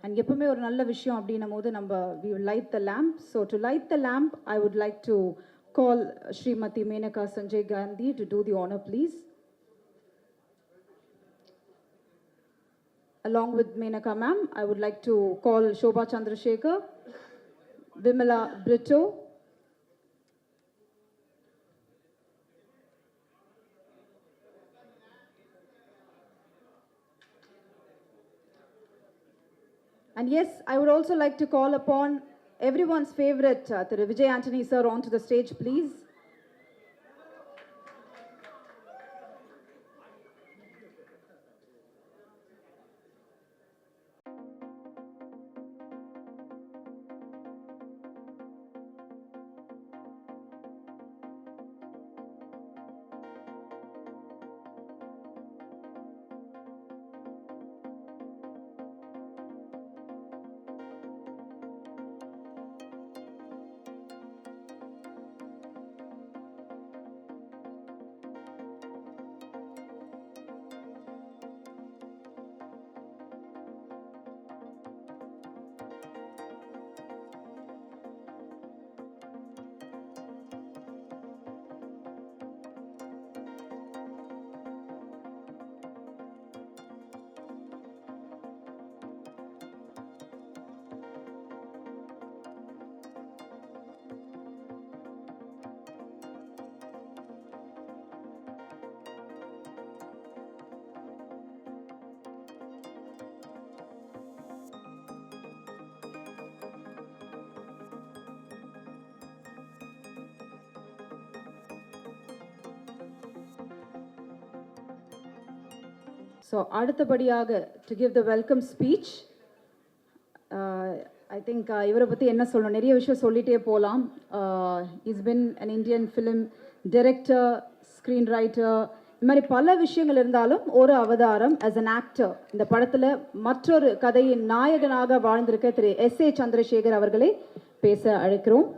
And எப்பவுமே ஒரு நல்ல விஷயம் அப்படின்னும் போது நம்ம we will light the lamp. So to light the lamp, I would like to call Srimati Menaka Sanjay Gandhi to do the honor, please. Along with Menaka ma'am, I would like to call Shobha Chandrasekhar, Vimala Brito, and yes, I would also like to call upon everyone's favorite, Thiru Vijay Antony sir, onto the stage, please. So அடுத்தபடியாக to give the welcome speech, I think இவரை பற்றி என்ன சொல்லணும், நிறைய விஷயம் சொல்லிட்டே போகலாம். He's been an Indian film director, screenwriter, இந்த மாதிரி பல விஷயங்கள் இருந்தாலும் ஒரு அவதாரம் as an actor. இந்த படத்தில் மற்றொரு கதையின் நாயகனாக வாழ்ந்திருக்க திரு S.A. சந்திரசேகர் அவர்களை பேச அழைக்கிறோம்.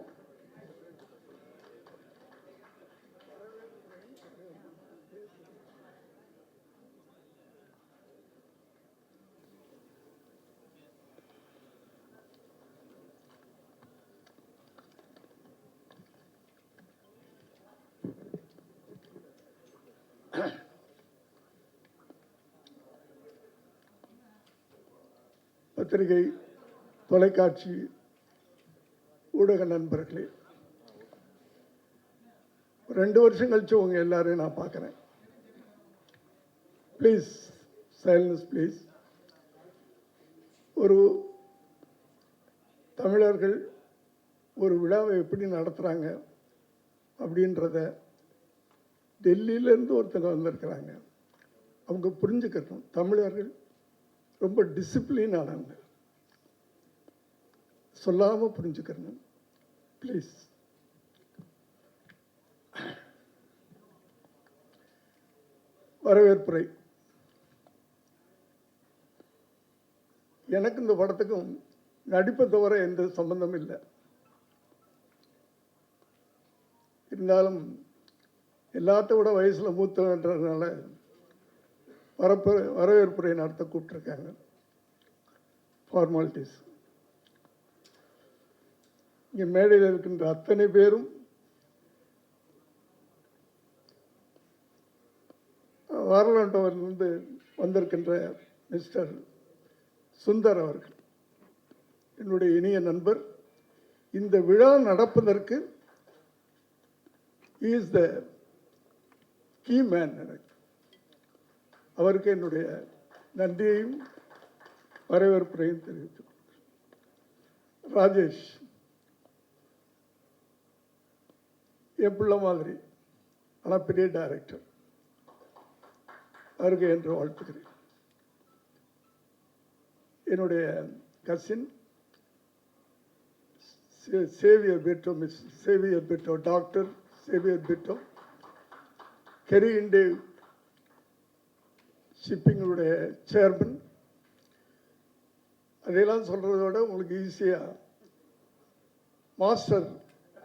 பத்திரிகை, தொலைக்காட்சி, ஊடக நண்பர்களே, 2 வருஷம் கழிச்சு உங்க எல்லாரையும் நான் பார்க்குறேன். Please silence please. ஒரு தமிழர்கள் ஒரு விழாவை எப்படி நடத்துகிறாங்க அப்படின்றத டெல்லியிலேருந்து ஒருத்தங்க வந்திருக்கிறாங்க. அவங்க புரிஞ்சுக்கணும், தமிழர்கள் ரொம்ப டிசிப்ளின் ஆனவங்க, சொல்லாமல் புரிஞ்சுக்கணும் ப்ளீஸ். வரவேற்புரை. எனக்கு இந்த படத்துக்கும் நடிப்பை தவிர எந்த சம்பந்தமும் இல்லை. இருந்தாலும் எல்லாத்த விட வயசில் மூத்தவன்றதுனால வரவேற்புரை நடத்த கூப்பிட்டுருக்காங்க. ஃபார்மாலிட்டிஸ். இங்கே மேடையில் இருக்கின்ற அத்தனை பேரும் வாரலாண்டவரிலிருந்து வந்திருக்கின்ற மிஸ்டர் சுந்தர் அவர்கள் என்னுடைய இனிய நண்பர். இந்த விழா நடப்பதற்கு இஸ் த கீ மேன். எனக்கு அவருக்கு என்னுடைய நன்றியையும் வரவேற்புரையும் தெரிவித்து ராஜேஷ் என் பிள்ளை மாதிரி, ஆனால் பெரிய டைரக்டர், அவருக்கு என்று வாழ்த்துக்கிறேன். என்னுடைய cousin Xavier Pinto, Miss Xavier Pinto, doctor Xavier Pinto, Kerry Indev ஷிப்பிங்களுடைய சேர்மன். அதையெல்லாம் சொல்கிறத விட உங்களுக்கு ஈஸியாக மாஸ்டர்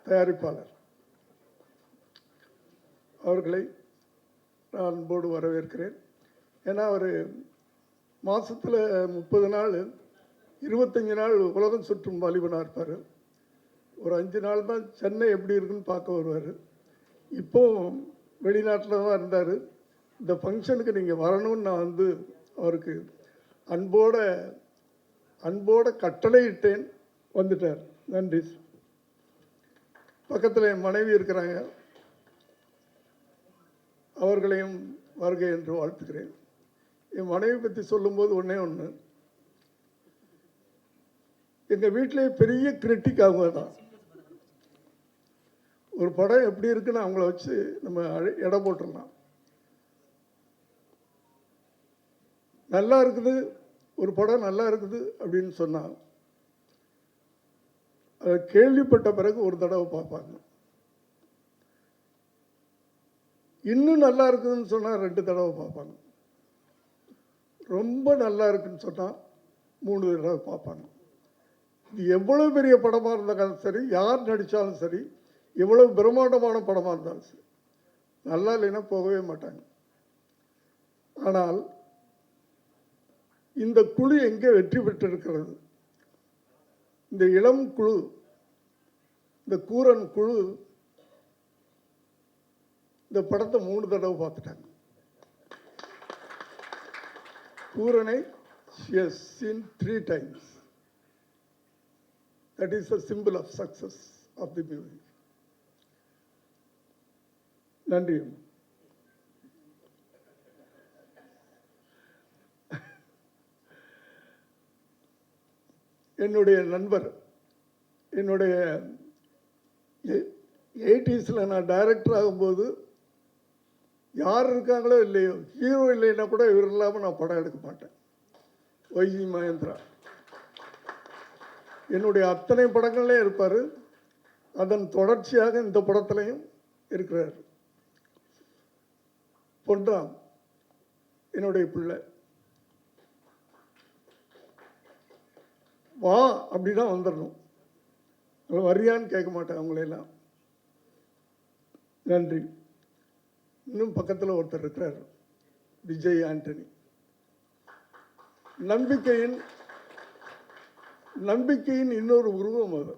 தயாரிப்பாளர் அவர்களை நான் அன்போடு வரவேற்கிறேன். ஏன்னா அவர் மாதத்தில் 30 நாள் 25 நாள் உலகம் சுற்றும் வாலிபனாக இருப்பார். ஒரு 5 நாள் தான் சென்னை எப்படி இருக்குன்னு பார்க்க வருவார். இப்போ வெளிநாட்டில் தான் இருந்தார். இந்த ஃபங்க்ஷனுக்கு நீங்கள் வரணும்னு நான் வந்து அவருக்கு அன்போட கட்டளையிட்டேன், வந்துட்டார். நன்றி. பக்கத்தில் என் மனைவி இருக்கிறாங்க, அவர்களையும் வருகை என்று வாழ்த்துக்கிறேன். என் மனைவி பற்றி சொல்லும்போது ஒன்றே ஒன்று, எங்கள் வீட்டிலே பெரிய கிரிட்டிக் அவங்க தான். ஒரு படம் எப்படி இருக்குன்னு அவங்கள வச்சு நம்ம எடை போட்டுடலாம். நல்லா இருக்குது, ஒரு படம் நல்லா இருக்குது அப்படின்னு சொன்னால் அதை கேள்விப்பட்ட பிறகு ஒரு தடவை பார்ப்பாங்க. இன்னும் நல்லா இருக்குதுன்னு சொன்னால் 2 தடவை பார்ப்பாங்க. ரொம்ப நல்லா இருக்குன்னு சொன்னால் 3 தடவை பார்ப்பாங்க. இது எவ்வளோ பெரிய படமாக இருந்தாலும் சரி, யார் நடித்தாலும் சரி, எவ்வளோ பிரம்மாண்டமான படமாக இருந்தாலும் சரி, நல்லா இல்லைன்னா போகவே மாட்டாங்க. ஆனால் இந்த குழு எங்கே வெற்றி பெற்றிருக்கிறது? இந்த இளம் குழு, இந்த கூரன் குழு இந்த படத்தை 3 தடவை பார்த்துட்டாங்க. கூரனை she has seen 3 times. That is a symbol of success of the movie. நன்றி. என்னுடைய நண்பர், என்னுடைய 80s நான் டைரக்டர் ஆகும்போது யார் இருக்காங்களோ இல்லையோ, ஹீரோ இல்லைன்னா கூட இவர் இல்லாமல் நான் படம் எடுக்க மாட்டேன். வைஜி மகேந்திரா என்னுடைய அத்தனை படங்கள்லேயும் இருப்பார். அதன் தொடர்ச்சியாக இந்த படத்துலையும் இருக்கிறார். பொன்ராம் என்னுடைய பிள்ளை, வா அப்படின்னா வந்துடணும், வரியான்னு கேட்க மாட்டேன் அவங்களையெல்லாம். நன்றி. இன்னும் பக்கத்தில் ஒருத்தர் இருக்கிறார், விஜய் ஆண்டனி. நம்பிக்கையின் இன்னொரு உருவம் அது.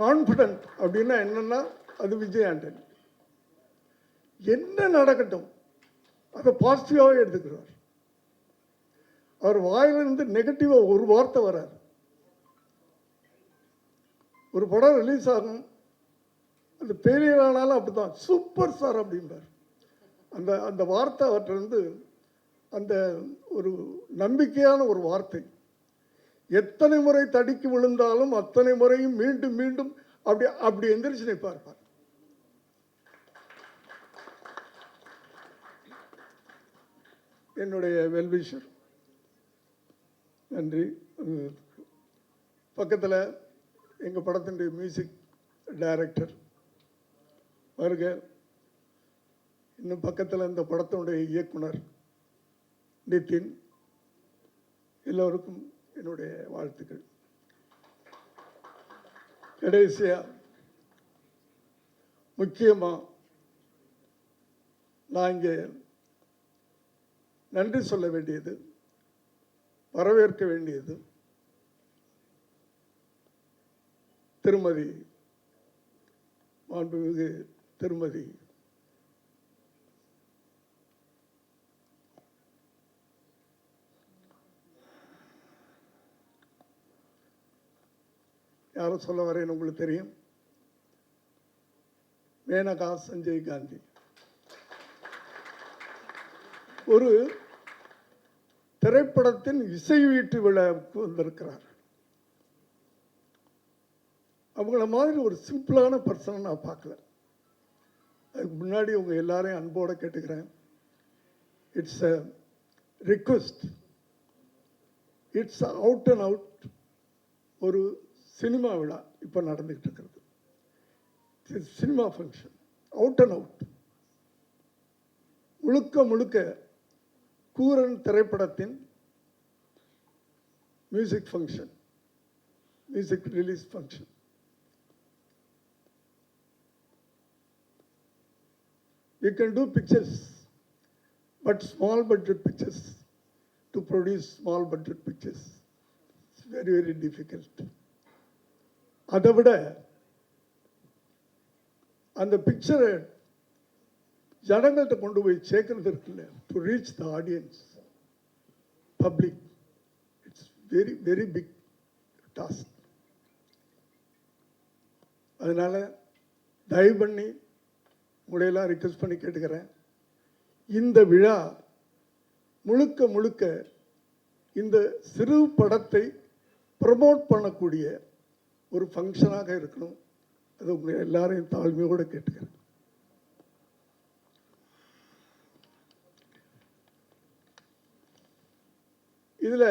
கான்ஃபிடென்ட் அப்படின்னா என்னன்னா அது விஜய் ஆண்டனி. என்ன நடக்கட்டும் அதை பாசிட்டிவாகவே எடுத்துக்கிறார். அவர் வாயிலிருந்து நெகட்டிவாக ஒரு வார்த்தை வராது. ஒரு படம் ரிலீஸ் ஆகும், அந்த ஃபெயிலியர் ஆனாலும் அப்படி தான், சூப்பர் ஸ்டார் அப்படின்றார். அந்த வார்த்தை அவற்றிலிருந்து அந்த ஒரு நம்பிக்கையான ஒரு வார்த்தை. எத்தனை முறை தடிக்கு விழுந்தாலும் அத்தனை முறையும் மீண்டும் மீண்டும் அப்படி எந்திரிச்சு நிற்பார். என்னுடைய வெல்விஷர், நன்றி. பக்கத்தில் எங்கள் படத்தினுடைய மியூசிக் டைரக்டர் வருக. இன்னும் பக்கத்தில் இந்த படத்தினுடைய இயக்குனர் நிதின், எல்லோருக்கும் என்னுடைய வாழ்த்துக்கள். கடைசியாக முக்கியமாக நான் இங்கே நன்றி சொல்ல வேண்டியது, வரவேற்க வேண்டியது திருமதி மாண்புமிகு திருமதி யாரும் சொல்ல வரேன்னு உங்களுக்கு தெரியும், மேனகா சஞ்சய் காந்தி. ஒரு திரைப்படத்தின் இசை வீட்டு விழாவுக்கு வந்திருக்கிறார். அவங்கள மாதிரி ஒரு சிம்பிளான பர்சனை நான் பார்க்கல. அதுக்கு முன்னாடி உங்க எல்லாரையும் அன்போடு கேட்டுக்கிறேன், it's a request, it's out and out ஒரு சினிமா விழா இப்போ நடந்துகிட்டு இருக்கிறது. Cinema function, out and out, முழுக்க முழுக்க கூரன் திரைப்படத்தின் music function, music release function. We can do pictures, but small budget pictures, to produce small budget pictures, it's very, very difficult. அதை விட அந்த பிக்சரை ஜனங்கள்கிட்ட கொண்டு போய் சேர்க்கறது இருக்குல்ல, to reach the audience, public, it's very very big task. அதனால தயவு பண்ணி உங்களையெல்லாம் ரிக்வெஸ்ட் பண்ணி கேட்டுக்கிறேன், இந்த விழா முழுக்க முழுக்க இந்த சிறு படத்தை ப்ரமோட் பண்ணக்கூடிய ஒரு ஃபங்க்ஷனாக இருக்கணும். அது உங்கள் எல்லாரையும் தாழ்மையோடு கேட்டுக்கிறேன். இதில்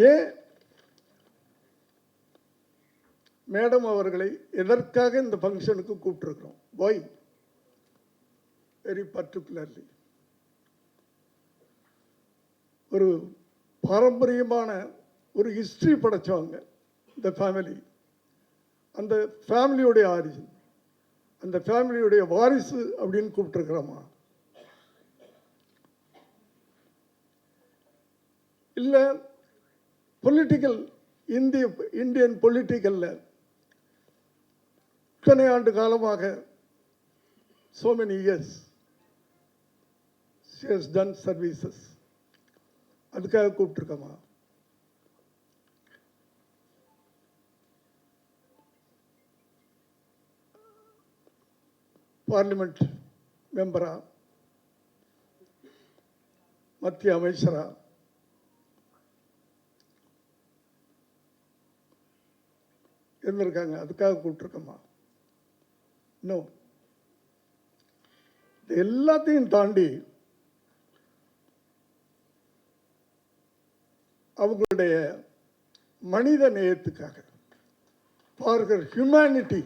ஏன் மேடம் அவர்களை எதற்காக இந்த ஃபங்க்ஷனுக்கு கூப்பிட்டுருக்கிறோம், ஒய் வெரி பர்டிகுலர்லி, ஒரு பாரம்பரியமான ஒரு ஹிஸ்டரி படைச்சவங்க இந்த ஃபேமிலி, அந்த ஃபேமிலியோடைய ஆரிஜின், அந்த ஃபேமிலியோடைய வாரிசு அப்படின்னு கூப்பிட்டுருக்கிறோமா, இல்லை பொலிட்டிக்கல் இந்தியன் பொலிட்டிக்கலில் இத்தனை ஆண்டு காலமாக so many years she has done services, அதுக்காக கூப்பிட்டுருக்கோமா, பார்லிமெண்ட் மெம்பரா, மத்திய அமைச்சரா, இருந்திருக்காங்க, அதுக்காக கூப்பிட்டுருக்கோமா? இன்னும் எல்லாத்தையும் தாண்டி அவங்களுடைய மனித நேயத்துக்காக, ஃபார் ஹியூமனிட்டி,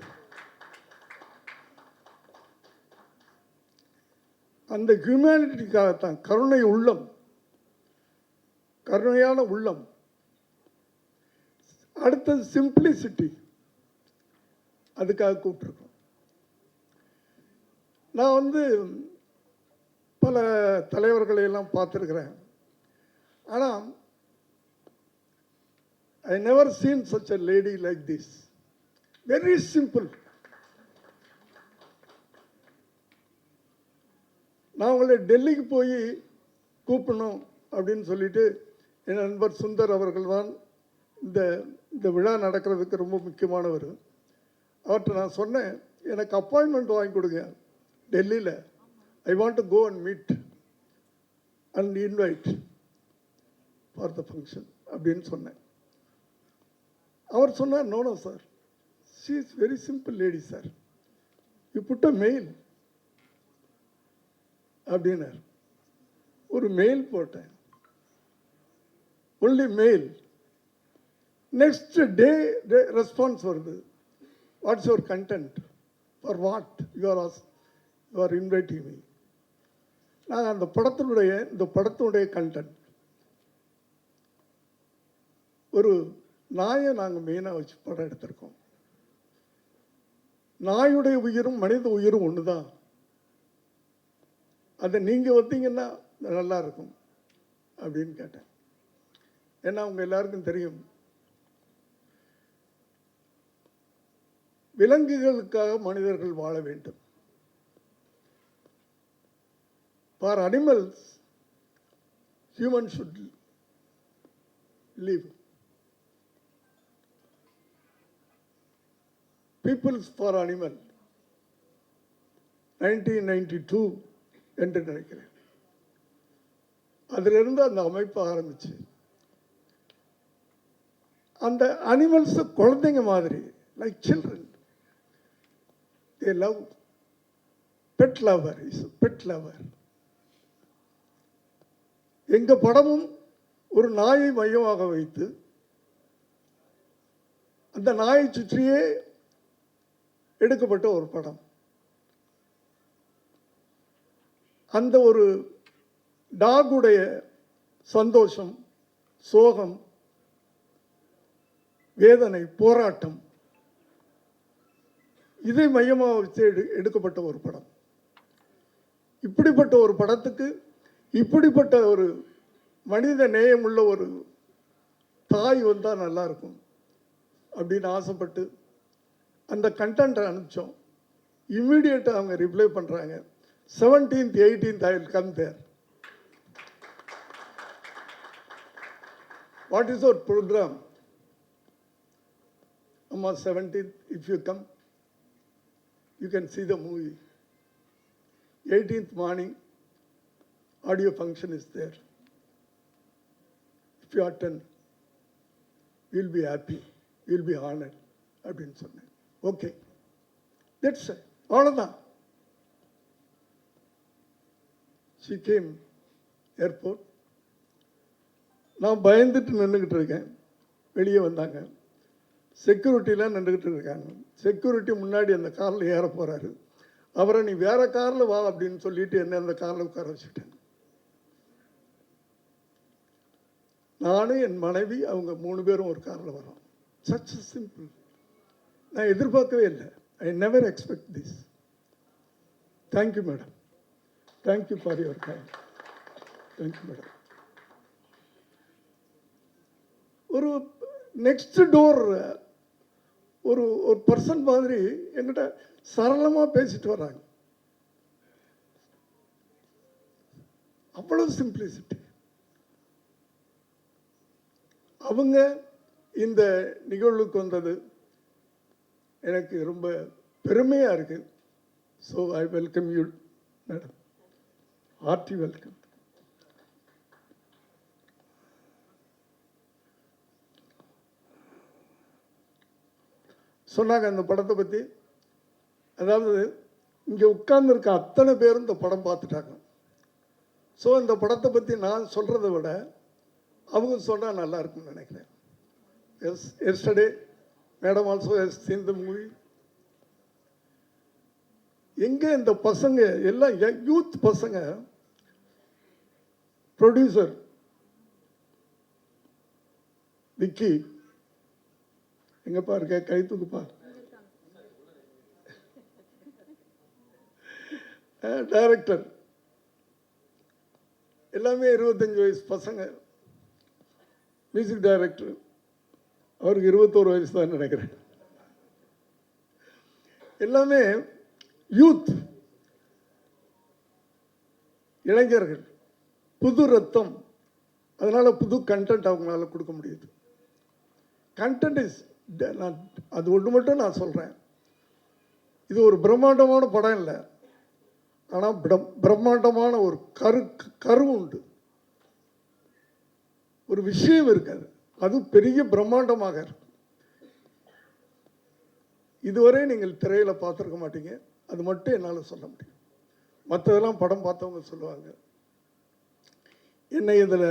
அந்த ஹியூமனிட்டிக்காகத்தான், கருணை உள்ளம், கருணையான உள்ளம். அடுத்தது சிம்பிளிசிட்டி, அதுக்காக கூப்பிட்டுருக்கோம். நான் பல தலைவர்களை எல்லாம் பார்த்துருக்கிறேன், ஆனால் I never seen such a lady like this. Very simple. நான் உங்களை டெல்லிக்கு போய் கூப்பிடணும் அப்படின்னு சொல்லிட்டு என் நண்பர் சுந்தர் அவர்கள் தான் இந்த விழா நடக்கிறதுக்கு ரொம்ப முக்கியமானவர். அவர்கிட்ட நான் சொன்னேன், எனக்கு அப்பாயின்மெண்ட் வாங்கி கொடுங்க டெல்லியில், I want to go and meet and invite for the function அப்படின்னு சொன்னேன். அவர் சொன்னார், no no sir, she is very simple lady sir, you put a mail அப்படின்னார். ஒரு மெயில் போட்டேன், only mail. Next day response வருது, what's your content, for what you are inviting me. நாங்கள் இந்த படத்தினுடைய கண்டென்ட், ஒரு நாயை நாங்கள் மெயினாக வச்சு படம் எடுத்திருக்கோம். நாயுடைய உயிரும் மனித உயிரும் ஒன்று தான். அதை நீங்கள் ஒத்தீங்கன்னா நல்லா இருக்கும் அப்படின்னு கேட்டேன். ஏன்னா அவங்க எல்லாருக்கும் தெரியும், விலங்குகளுக்காக மனிதர்கள் வாழ வேண்டும். For animals human should live. Peoples for Animal 1992 என்று நினைக்கிறேன். அதிலிருந்து அந்த அமைப்பு ஆரம்பிச்சு அந்த அனிமல்ஸ் குழந்தைங்க மாதிரி, like children, they love, pet lover is pet lover. எங்க படமும் ஒரு நாயை மையமாக வைத்து அந்த நாயை சுற்றியே எடுக்கப்பட்ட ஒரு படம். அந்த ஒரு டாகுடைய சந்தோஷம், சோகம், வேதனை, போராட்டம், இதை மையமாக வச்சு எடுக்கப்பட்ட ஒரு படம். இப்படிப்பட்ட ஒரு படத்துக்கு இப்படிப்பட்ட ஒரு மனித நேயமுள்ள ஒரு தாய் வந்தால் நல்லா இருக்கும் அப்படின்னு ஆசைப்பட்டு அந்த கண்டென்ட்டை அனுப்பிச்சோம். இம்மிடியேட்டாக அவங்க ரிப்ளை பண்ணுறாங்க, 17th 18th I will come there. What is our program? Amma, 17th, if you come, you can see the movie. 18th morning, audio function is there. If you attend, you'll be happy, you'll be honored. அப்படின்னு சொன்னேன். Okay, that's அவ்வளோதான். she came airport. நான் பயந்துட்டு நின்றுக்கிட்டு இருக்கேன். வெளியே வந்தாங்க, செக்யூரிட்டிலாம் நின்றுக்கிட்டு இருக்காங்க. செக்யூரிட்டி முன்னாடி அந்த காரில் ஏற போகிறாரு. அவரை நீ வேற காரில் வா அப்படின்னு சொல்லிட்டு என்ன அந்த காரில் உட்கார வச்சுட்டேன். நானும் என் மனைவி அவங்க 3 பேரும் ஒரு காரில் வரோம். Such simple. நான் எதிர்பார்க்கவே இல்லை. I never expect this. Thank you madam. Thank you for your time. Thank you madam. ஒரு நெக்ஸ்ட் டோர் ஒரு ஒரு பர்சன் மாதிரி என்கிட்ட சரளமாக பேசிட்டு வர்றாங்க. அவ்வளவு சிம்பிளிசிட்டி. அவங்க இந்த நிகழ்வுக்கு வந்தது எனக்கு ரொம்ப பெருமையாக இருக்குது. So I welcome you madam. Hearty welcome. சொன்னாங்க அந்த படத்தை பற்றி. அதாவது இங்கே உட்கார்ந்துருக்க அத்தனை பேரும் இந்த படம் பார்த்துட்டாங்க. ஸோ இந்த படத்தை பற்றி நான் சொல்கிறத விட அவங்க சொன்னால் நல்லா இருக்குன்னு நினைக்கிறேன். Yesterday madam also has scene the movie. எங்கே இந்த பசங்க எல்லாம் யூத் பசங்க, ப்ரொடியூசர் விக்கி எங்கப்பா இருக்க, கை தூக்குப்பா. டைரக்டர் எல்லாமே 25 வயசு பசங்க. மியூசிக் டைரக்டர் அவருக்கு 21 வயசு தான் நினைக்கிறேன். எல்லாமே யூத், இளைஞர்கள், புது ரத்தம். அதனால புது கண்டென்ட் அவங்களால கொடுக்க முடியுது. கண்டென்ட் இஸ், நான் அது ஒன்று மட்டும் நான் சொல்கிறேன், இது ஒரு பிரம்மாண்டமான படம் இல்லை, ஆனால் பிரம்மாண்டமான ஒரு கரு உண்டு, ஒரு விஷயம் இருக்காது. அது பெரிய பிரம்மாண்டமாக இருக்கும். இதுவரை நீங்கள் திரையில் பார்த்துருக்க மாட்டீங்க. அது மட்டும் என்னால் சொல்ல முடியும். மற்றதெல்லாம் படம் பார்த்தவங்க சொல்லுவாங்க. என்னை இதில்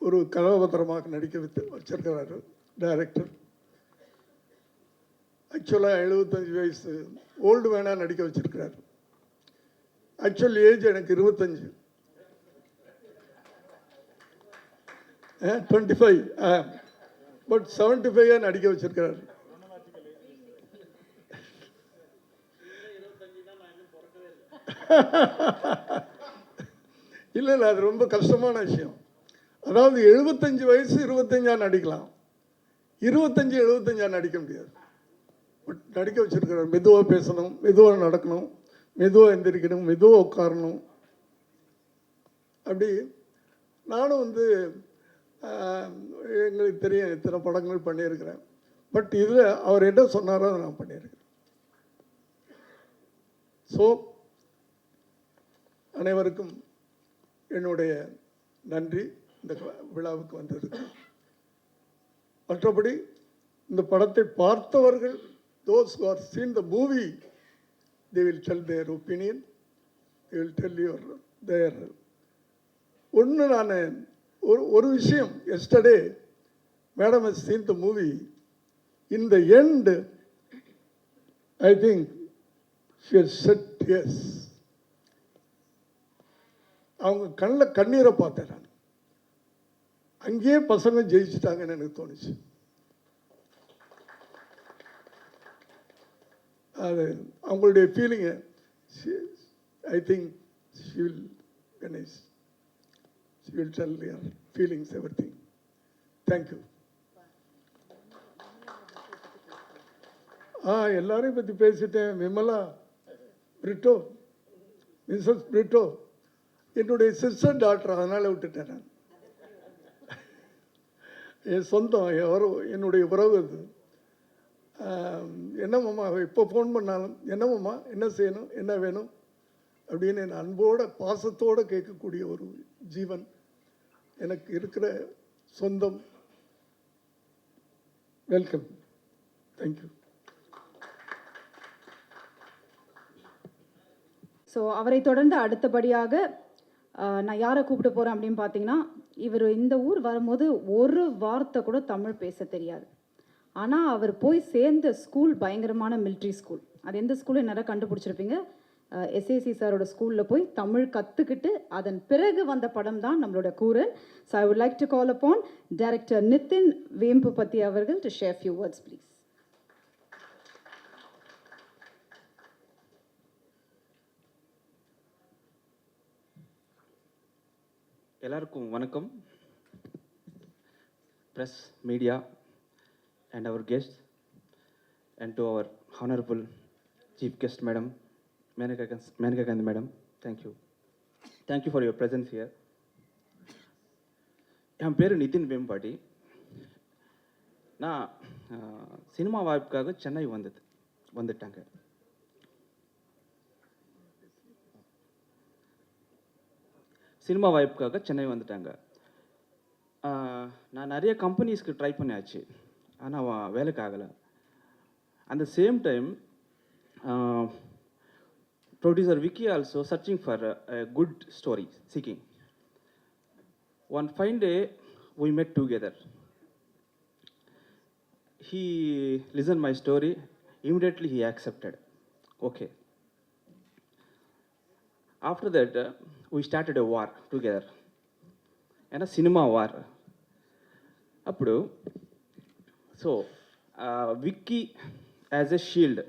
ஒரு கதாபாத்திரமாக நடிக்க வச்சிருக்கிறாரு டைரக்டர். ஆக்சுவலாக 75 வயசு ஓல்டு மேனாக நடிக்க வச்சிருக்கிறாரு. ஆக்சுவல் ஏஜ் எனக்கு 25, 25, பட் 75 நடிக்க வச்சிருக்கிறாரு. இல்லை இல்லை, அது ரொம்ப கஷ்டமான விஷயம். அதாவது 75 வயசு 25 நடிக்கலாம், 25 75 நடிக்க முடியாது. பட் நடிக்க வச்சுருக்கிறார். மெதுவாக பேசணும், மெதுவாக நடக்கணும், மெதுவாக எந்திரிக்கணும், மெதுவாக உட்காரணும். அப்படி நானும் வந்து எங்களுக்கு தெரியும் இத்தனை படங்கள் பண்ணியிருக்கிறேன். பட் இதில் அவர் என்ன சொன்னாரோ அதை நான் பண்ணியிருக்கிறேன். ஸோ அனைவருக்கும் என்னுடைய நன்றி இந்த விழாவுக்கு வந்ததுக்கு. மற்றபடி இந்த படத்தை பார்த்தவர்கள், those who have seen the movie, they will tell their opinion, they will tell their ஒன்று. நான் ஒரு விஷயம், yesterday madam has seen the movie. In the end, I think she has said yes. அவங்க கண்ணில் கண்ணீரை பார்த்தேன் நான். அங்கேயே பசங்க ஜெயிச்சிட்டாங்கன்னு எனக்கு தோணுச்சு. அது அவங்களுடைய ஃபீலிங்கை I think she will finish. She will tell your feelings, everything. Thank you. எல்லாரையும் பற்றி பேசிட்டேன். விமலா பிரிட்டோ, மிஸ்ஸஸ் பிரிட்டோ என்னுடைய சிஸ்டர் டாக்டர், அதனால் விட்டுட்டேன் நான். என் சொந்தம், என்னுடைய உறவு அது. என்னம்மா எப்போ ஃபோன் பண்ணாலும் என்னம்மா என்ன செய்யணும், என்ன வேணும் அப்படின்னு என் அன்போட பாசத்தோடு கேட்கக்கூடிய ஒரு ஜீவன் எனக்கு இருக்கிற சொந்தம். வெல்கம். தேங்க்யூ. ஸோ அவரை தொடர்ந்து அடுத்தபடியாக நான் யாரை கூப்பிட்டு போகிறேன் அப்படின்னு பார்த்தீங்கன்னா, இவர் இந்த ஊர் வரும்போது ஒரு வார்த்தை கூட தமிழ் பேச தெரியாது. ஆனால் அவர் போய் சேர்ந்த ஸ்கூல் பயங்கரமான மிலிட்ரி ஸ்கூல். அது எந்த ஸ்கூல் என்னால் கண்டுபிடிச்சிருப்பீங்க. எஸ்ஏசி சாரோட ஸ்கூலில் போய் தமிழ் கற்றுக்கிட்டு அதன் பிறகு வந்த படம் தான் நம்மளோட Kooran. So I would like to call upon director Nithin Vembupathi அவர்கள் to share few words please. எல்லாருக்கும் வணக்கம். press, media and our guests, and to our honorable chief guest madam Menaka Gandhi madam, thank you for your presence here. என் பேர் நிதின் வேம்பாடி. நான் cinema வாய்ப்புக்காக சென்னை வந்துட்டாங்க. Cinema வாய்ப்புக்காக சென்னை வந்துட்டாங்க. நான் நிறைய கம்பெனிஸ்க்கு ட்ரை பண்ணியாச்சு, ஆனால் வேலைக்கு ஆகலை. அந்த same time producer Vicky also searching for a good story, seeking. One fine day we met together. He listened my story. Immediately he accepted. Okay. After that, we started a war together. And a cinema war. Appudu, so Vicky as a shield,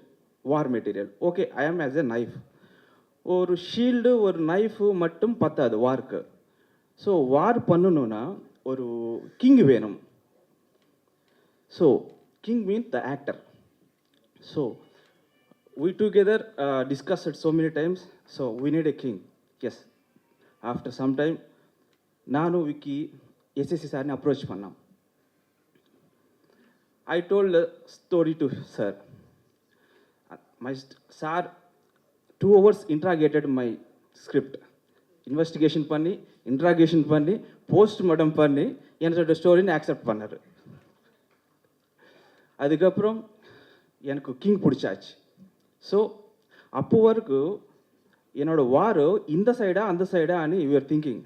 war material. Okay, I am as a knife. ஒரு shield ஒரு knife மட்டும் பத்தாது வார்க்கு. So வார் பண்ணணுன்னா ஒரு king வேணும். So king mean the actor. So we together discussed it so many times. So we need a king. Yes. After some time, Nanu Vicky SSC sir ne approach pannam. I told the story to sir. My sir 2 hours interrogated my script. Investigation panni, interrogation panni, postmortem panni, என்னோட ஸ்டோரின்னு accept பண்ணார். அதுக்கப்புறம் எனக்கு king பிடிச்சாச்சு. So அப்போ வரைக்கும் என்னோட வார் இந்த சைடா அந்த சைடா అని we were thinking.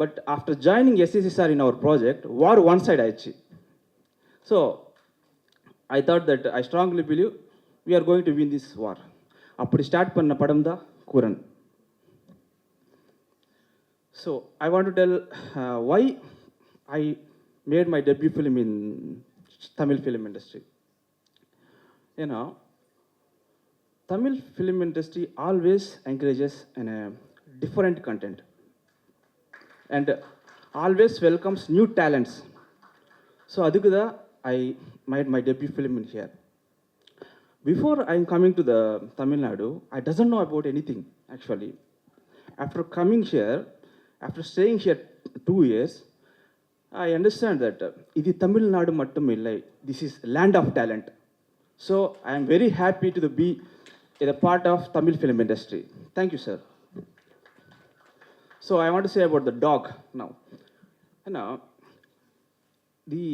But after joining SCCR in our project, war one side ஆயிடுச்சு. So I thought that I strongly believe we are going to win this war. அப்படி ஸ்டார்ட் பண்ண படம் தான் Kooran. So I want to tell why I made my debut film in Tamil film industry. You know, Tamil film industry always encourages in a different content. and always welcomes new talents. So அதுக்கு தான் I made my debut film in here. Before I'm coming to the Tamil Nadu, I doesn't know about anything actually. After coming here, after staying here 2 years, I understand that இது தமிழ்நாடு மட்டும் இல்லை, this is land of talent. So I am very happy to be a part of Tamil film industry. Thank you, sir. So I want to say about the dog now. Now, the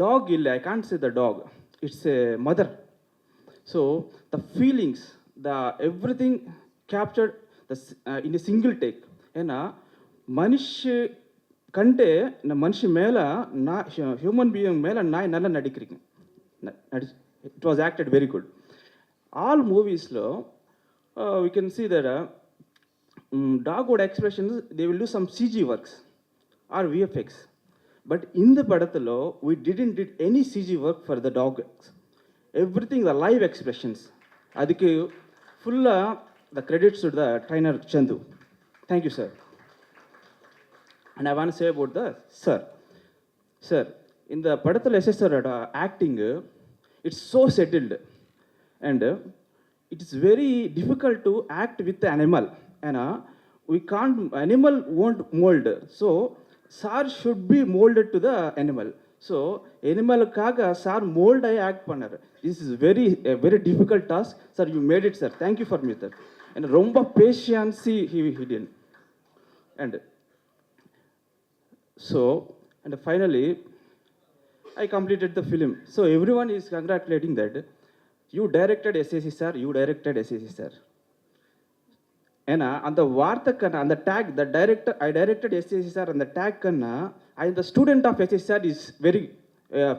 dog, I can't say the dog, it's a mother. So the feelings, the everything captured in a single take. ஏன்னா மனுஷ கண்டே இந்த மனுஷ மேலே நான் human being மேலே நான் நல்லா நடிக்கிறீங்க. It was acted very good. All moviesలో we can see that dog would expressions, they will do some CG works or VFX. But in the படத்தில் we didn't did any CG work for the dog. Everything the live expressions. அதுக்கு ஃபுல்லாக the credits to the trainer Chandu. Thank you, sir. And I want to say about the sir, in the படத்தில் SSR acting, it's so settled, and it is very difficult to act with the animal. And we can't, animal won't mold. So sir should be molded to the animal. So animalக்காக sir mold ஆகி act பண்ணார். This is a very difficult task. Sir, you made it, sir. Thank you for me, sir. And ரொம்ப patience he did. And so, and finally, I completed the film. So everyone is congratulating that you directed SAC, sir. You directed SAC, sir. ஏன்னா அந்த வார்த்தைக்கான அந்த tag the director I directed SAC sir அந்த டேக்குன்னா I the student of SAC sir is very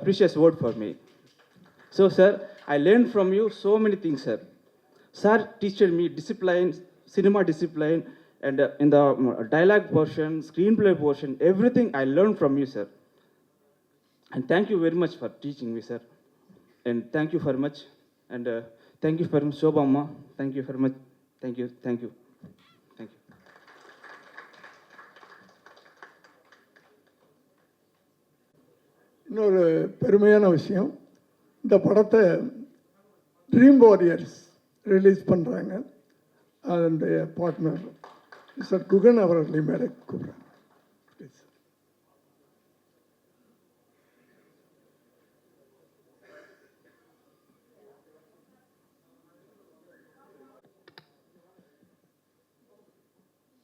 precious word for me. So sir I learn from you so many things sir. Sir teacher me discipline, cinema discipline, and in the dialogue portion, screenplay portion, everything I learned from you, sir. And thank you very much for teaching me, sir. And thank you very much. And thank you very much, Shobha Amma. Thank you very much. Thank you. Thank you. Thank you. இன்னொரு பெருமையான விஷயம், இந்த படத்தை dream warriors release பண்ணுறாங்க. அதனுடைய partner mister Guhan அவர்களை மேலே கூப்பிட்றாங்க.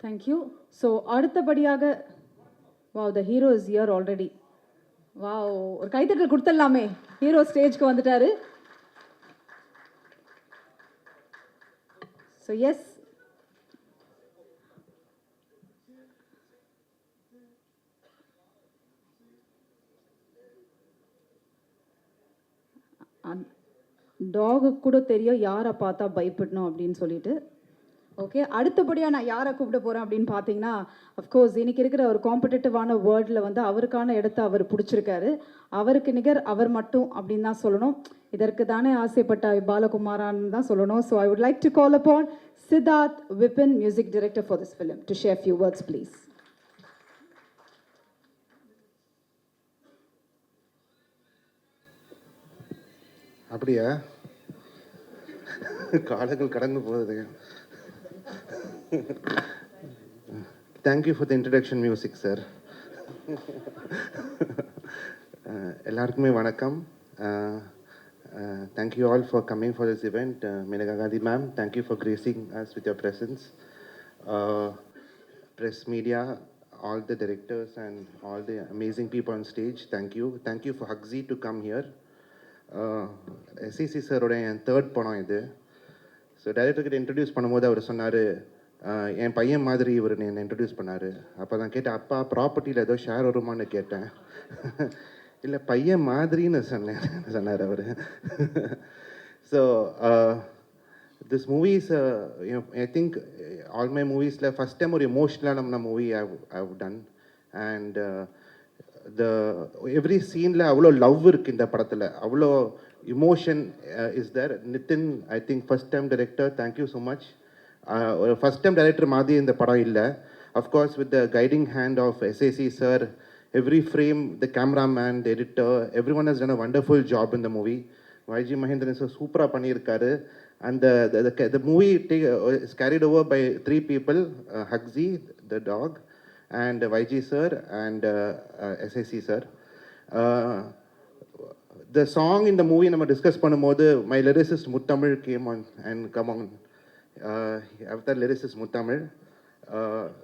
தேங்க்யூ. ஸோ அடுத்தபடியாக wow the hero is here already. Wow, ஒரு கைத்தட்டல் கொடுத்துடலாமே. ஹீரோ ஸ்டேஜ்க்கு வந்துட்டாரு. ஸோ எஸ், டாகு கூட தெரியும் யாரை பார்த்தா பயப்படணும் அப்படின்னு சொல்லிட்டு. ஓகே, அடுத்தபடியாக நான் யாரை கூப்பிட போகிறேன் அப்படின்னு பார்த்தீங்கன்னா, அஃப்கோர்ஸ் இன்னைக்கு இருக்கிற ஒரு காம்படிட்டிவான வேர்ல்டில் வந்து அவருக்கான இடத்த அவர் பிடிச்சிருக்காரு. அவருக்கு நிகர் அவர் மட்டும் அப்படின்னு தான் சொல்லணும். இதற்கு தானே ஆசைப்பட்ட பாலகுமாரான்னு தான் சொல்லணும். So I would like to call upon Siddharth Vipin, music director for this film, to share few words please. அப்படியா? காலங்கள் கடந்து போகுது. Thank you for the introduction music sir. எல்லாருக்குமே வணக்கம். Thank you all for coming for this event. Maneka Gandhi ma'am, thank you for gracing us with your presence. Press media, all the directors and all the amazing people on stage, thank you. Thank you for Hugzy to come here. SAC சாரோட என் third படம் இது. So டைரக்டர்கிட்ட introduce பண்ணும்போது அவர் சொன்னார், என் பையன் மாதிரி இவர் என்னை introduce பண்ணார். அப்போ தான் கேட்டேன், அப்பா ப்ராப்பர்ட்டியில் ஏதோ ஷேர் வருமானு கேட்டேன். இல்லை பையன் மாதிரின்னு சொன்னார் அவர். So this movies, I think all my மூவிஸில் ஃபஸ்ட் டைம் ஒரு எமோஷ்னலான movie I've done. And every சீனில் அவ்வளோ லவ் இருக்குது இந்த படத்தில், அவ்வளோ emotion is there. Nithin, I think first time director, thank you so much. ஒரு ஃபஸ்ட் டைம் டைரக்டர் மாதிரி இந்த படம் இல்லை. Of course, with the guiding hand of SAC sir, every frame, the cameraman, the editor, everyone has done a wonderful job in the movie. YG Mahendran is super panirkaru. And the movie is carried over by 3 people, Hugzy, the dog, and YG sir, and SAC sir. The song in the movie நம்ம discuss பண்ணும்போது my lyricist Muttamil came on and come on. After lyricist Muttamil,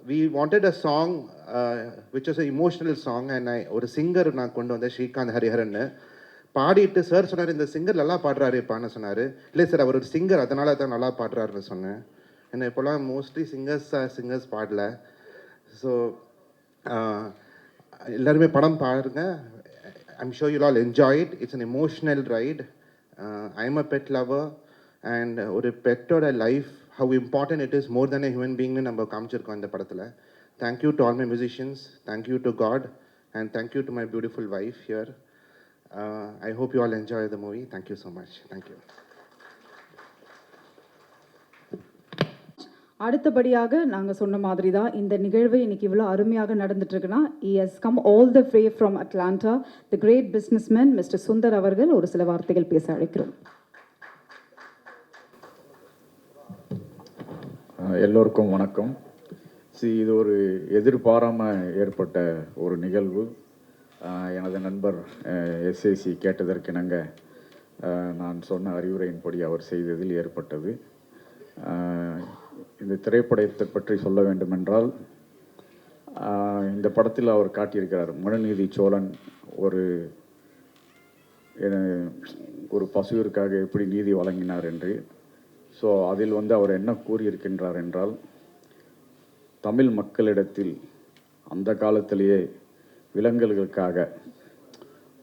we wanted a song which was an emotional song, and ஒரு singer நான் கொண்டு வந்தேன், ஸ்ரீகாந்த் ஹரிஹரன். பாடிட்டு sir சொன்னார், இந்த singer நல்லா பாடுறாருப்பான்னு சொன்னார். இல்லை சார், அவர் ஒரு சிங்கர், அதனால தான் நல்லா பாடுறாருன்னு சொன்னேன். ஏன்னா இப்போலாம் மோஸ்ட்லி சிங்கர்ஸ் பாடல. ஸோ எல்லாருமே படம் பாருங்க. I'm sure you'll all enjoy it. It's an emotional ride. I'm a pet lover, and ஒரு பெட்டோட life, how important it is more than a human being னு நம்ம காமிச்சிருக்கோம் இந்த படத்தில். Thank you to all my musicians, thank you to God, and thank you to my beautiful wife here. I hope you all enjoy the movie. Thank you so much. Thank you. அடுத்தபடியாக நாங்கள் சொன்ன மாதிரி தான் இந்த நிகழ்வு இன்னைக்கு இவ்வளோ அருமையாக நடந்துட்டு இருக்குன்னா, he has come all the way from Atlanta, the great businessman Mr. Sundar அவர்கள் ஒரு சில வார்த்தைகள் பேச அழைக்கிறோம். எல்லோருக்கும் வணக்கம். இது ஒரு எதிர்பாராமல் ஏற்பட்ட ஒரு நிகழ்வு. எனது நண்பர் எஸ்ஏசி கேட்டதற்கிணங்க நான் சொன்ன அறிவுரையின்படி அவர் செய்ததில் ஏற்பட்டது. இந்த திரைப்படத்தை பற்றி சொல்ல வேண்டுமென்றால், இந்த படத்தில் அவர் காட்டியிருக்கிறார் மனுநீதி சோழன் ஒரு பசுவிற்காக எப்படி நீதி வழங்கினார் என்று. ஸோ அதில் அவர் என்ன கூறியிருக்கின்றார் என்றால், தமிழ் மக்களிடத்தில் அந்த காலத்திலேயே விலங்குகளுக்காக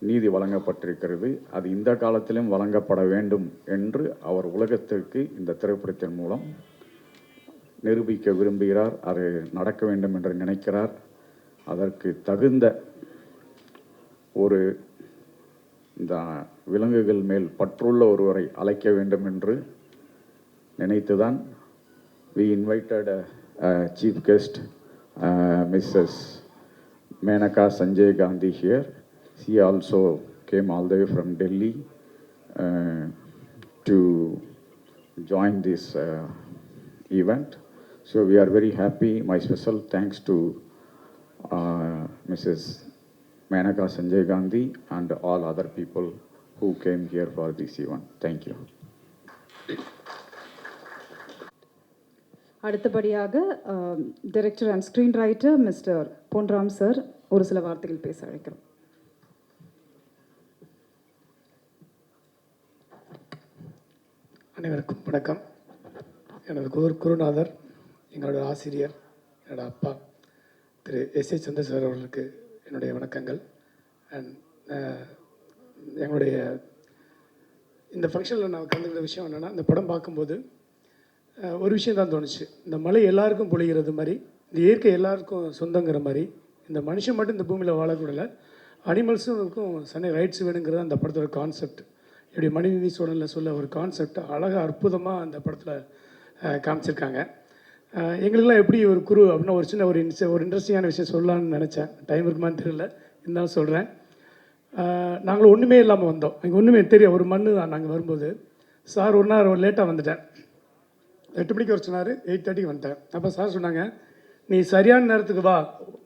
நீதி வழங்கப்பட்டிருக்கிறது, அது இந்த காலத்திலும் வழங்கப்பட வேண்டும் என்று அவர் உலகத்திற்கு இந்த திரைப்படத்தின் மூலம் நிரூபிக்க விரும்புகிறார். அது நடக்க வேண்டும் என்று நினைக்கிறார். அதற்கு தகுந்த இந்த விலங்குகள் மேல் பற்றுள்ள ஒருவரை அழைக்க வேண்டும் என்று நினைத்துதான் we invited a chief guest, Mrs. Menaka Sanjay Gandhi here. She also came all the way from Delhi to join this event. So we are very happy. My special thanks to Mrs. Menaka Sanjay Gandhi and all other people who came here for this event. Thank you. அடுத்தபடியாக director and screen writer mister Ponram sir ஒரு சில வார்த்தைகள் பேச அழைக்கிறோம். அனைவருக்கும் வணக்கம். எனது குருநாதர், எங்களோட ஆசிரியர், என்னோட அப்பா திரு எஸ்ஏ சுந்தர் சார் அவர்களுக்கு என்னுடைய வணக்கங்கள். அண்ட் எங்களுடைய இந்த ஃபங்க்ஷனில் நான் கலந்துக்கிற விஷயம் என்னென்னா, இந்த படம் பார்க்கும்போது ஒரு விஷயம் தான் தோணுச்சு. இந்த மழை எல்லாருக்கும் பொழிகிறது மாதிரி, இந்த இயற்கை எல்லாருக்கும் சொந்தங்கிற மாதிரி, இந்த மனுஷன் மட்டும் இந்த பூமியில் வாழக்கூடல, அனிமல்ஸுக்கும் சனி ரைட்ஸ் வேணுங்கிறது அந்த படத்தோட கான்செப்ட். இப்படி மனிதநீதி சூழலில் சொல்ல ஒரு கான்செப்ட் அழகாக அற்புதமாக அந்த படத்தில் காமிச்சிருக்காங்க. எங்களுக்கெல்லாம் எப்படி ஒரு குரு அப்படின்னா ஒரு சின்ன ஒரு இன்ட்ரெஸ்டிங்கான விஷயம் சொல்லலான்னு நினச்சேன். டைம் இருக்குமான்னு தெரியல, இருந்தாலும் சொல்கிறேன். நாங்களும் ஒன்றுமே இல்லாமல் வந்தோம். எங்கள் ஒன்றுமே தெரியும், ஒரு மண்ணு தான். நாங்கள் வரும்போது சார் ஒரு நாள் லேட்டாக வந்துட்டேன். 8 மணிக்கு வர சொன்னார், 8:30க்கு வந்துட்டேன். அப்போ சார் சொன்னாங்க, நீ சரியான நேரத்துக்கு வா,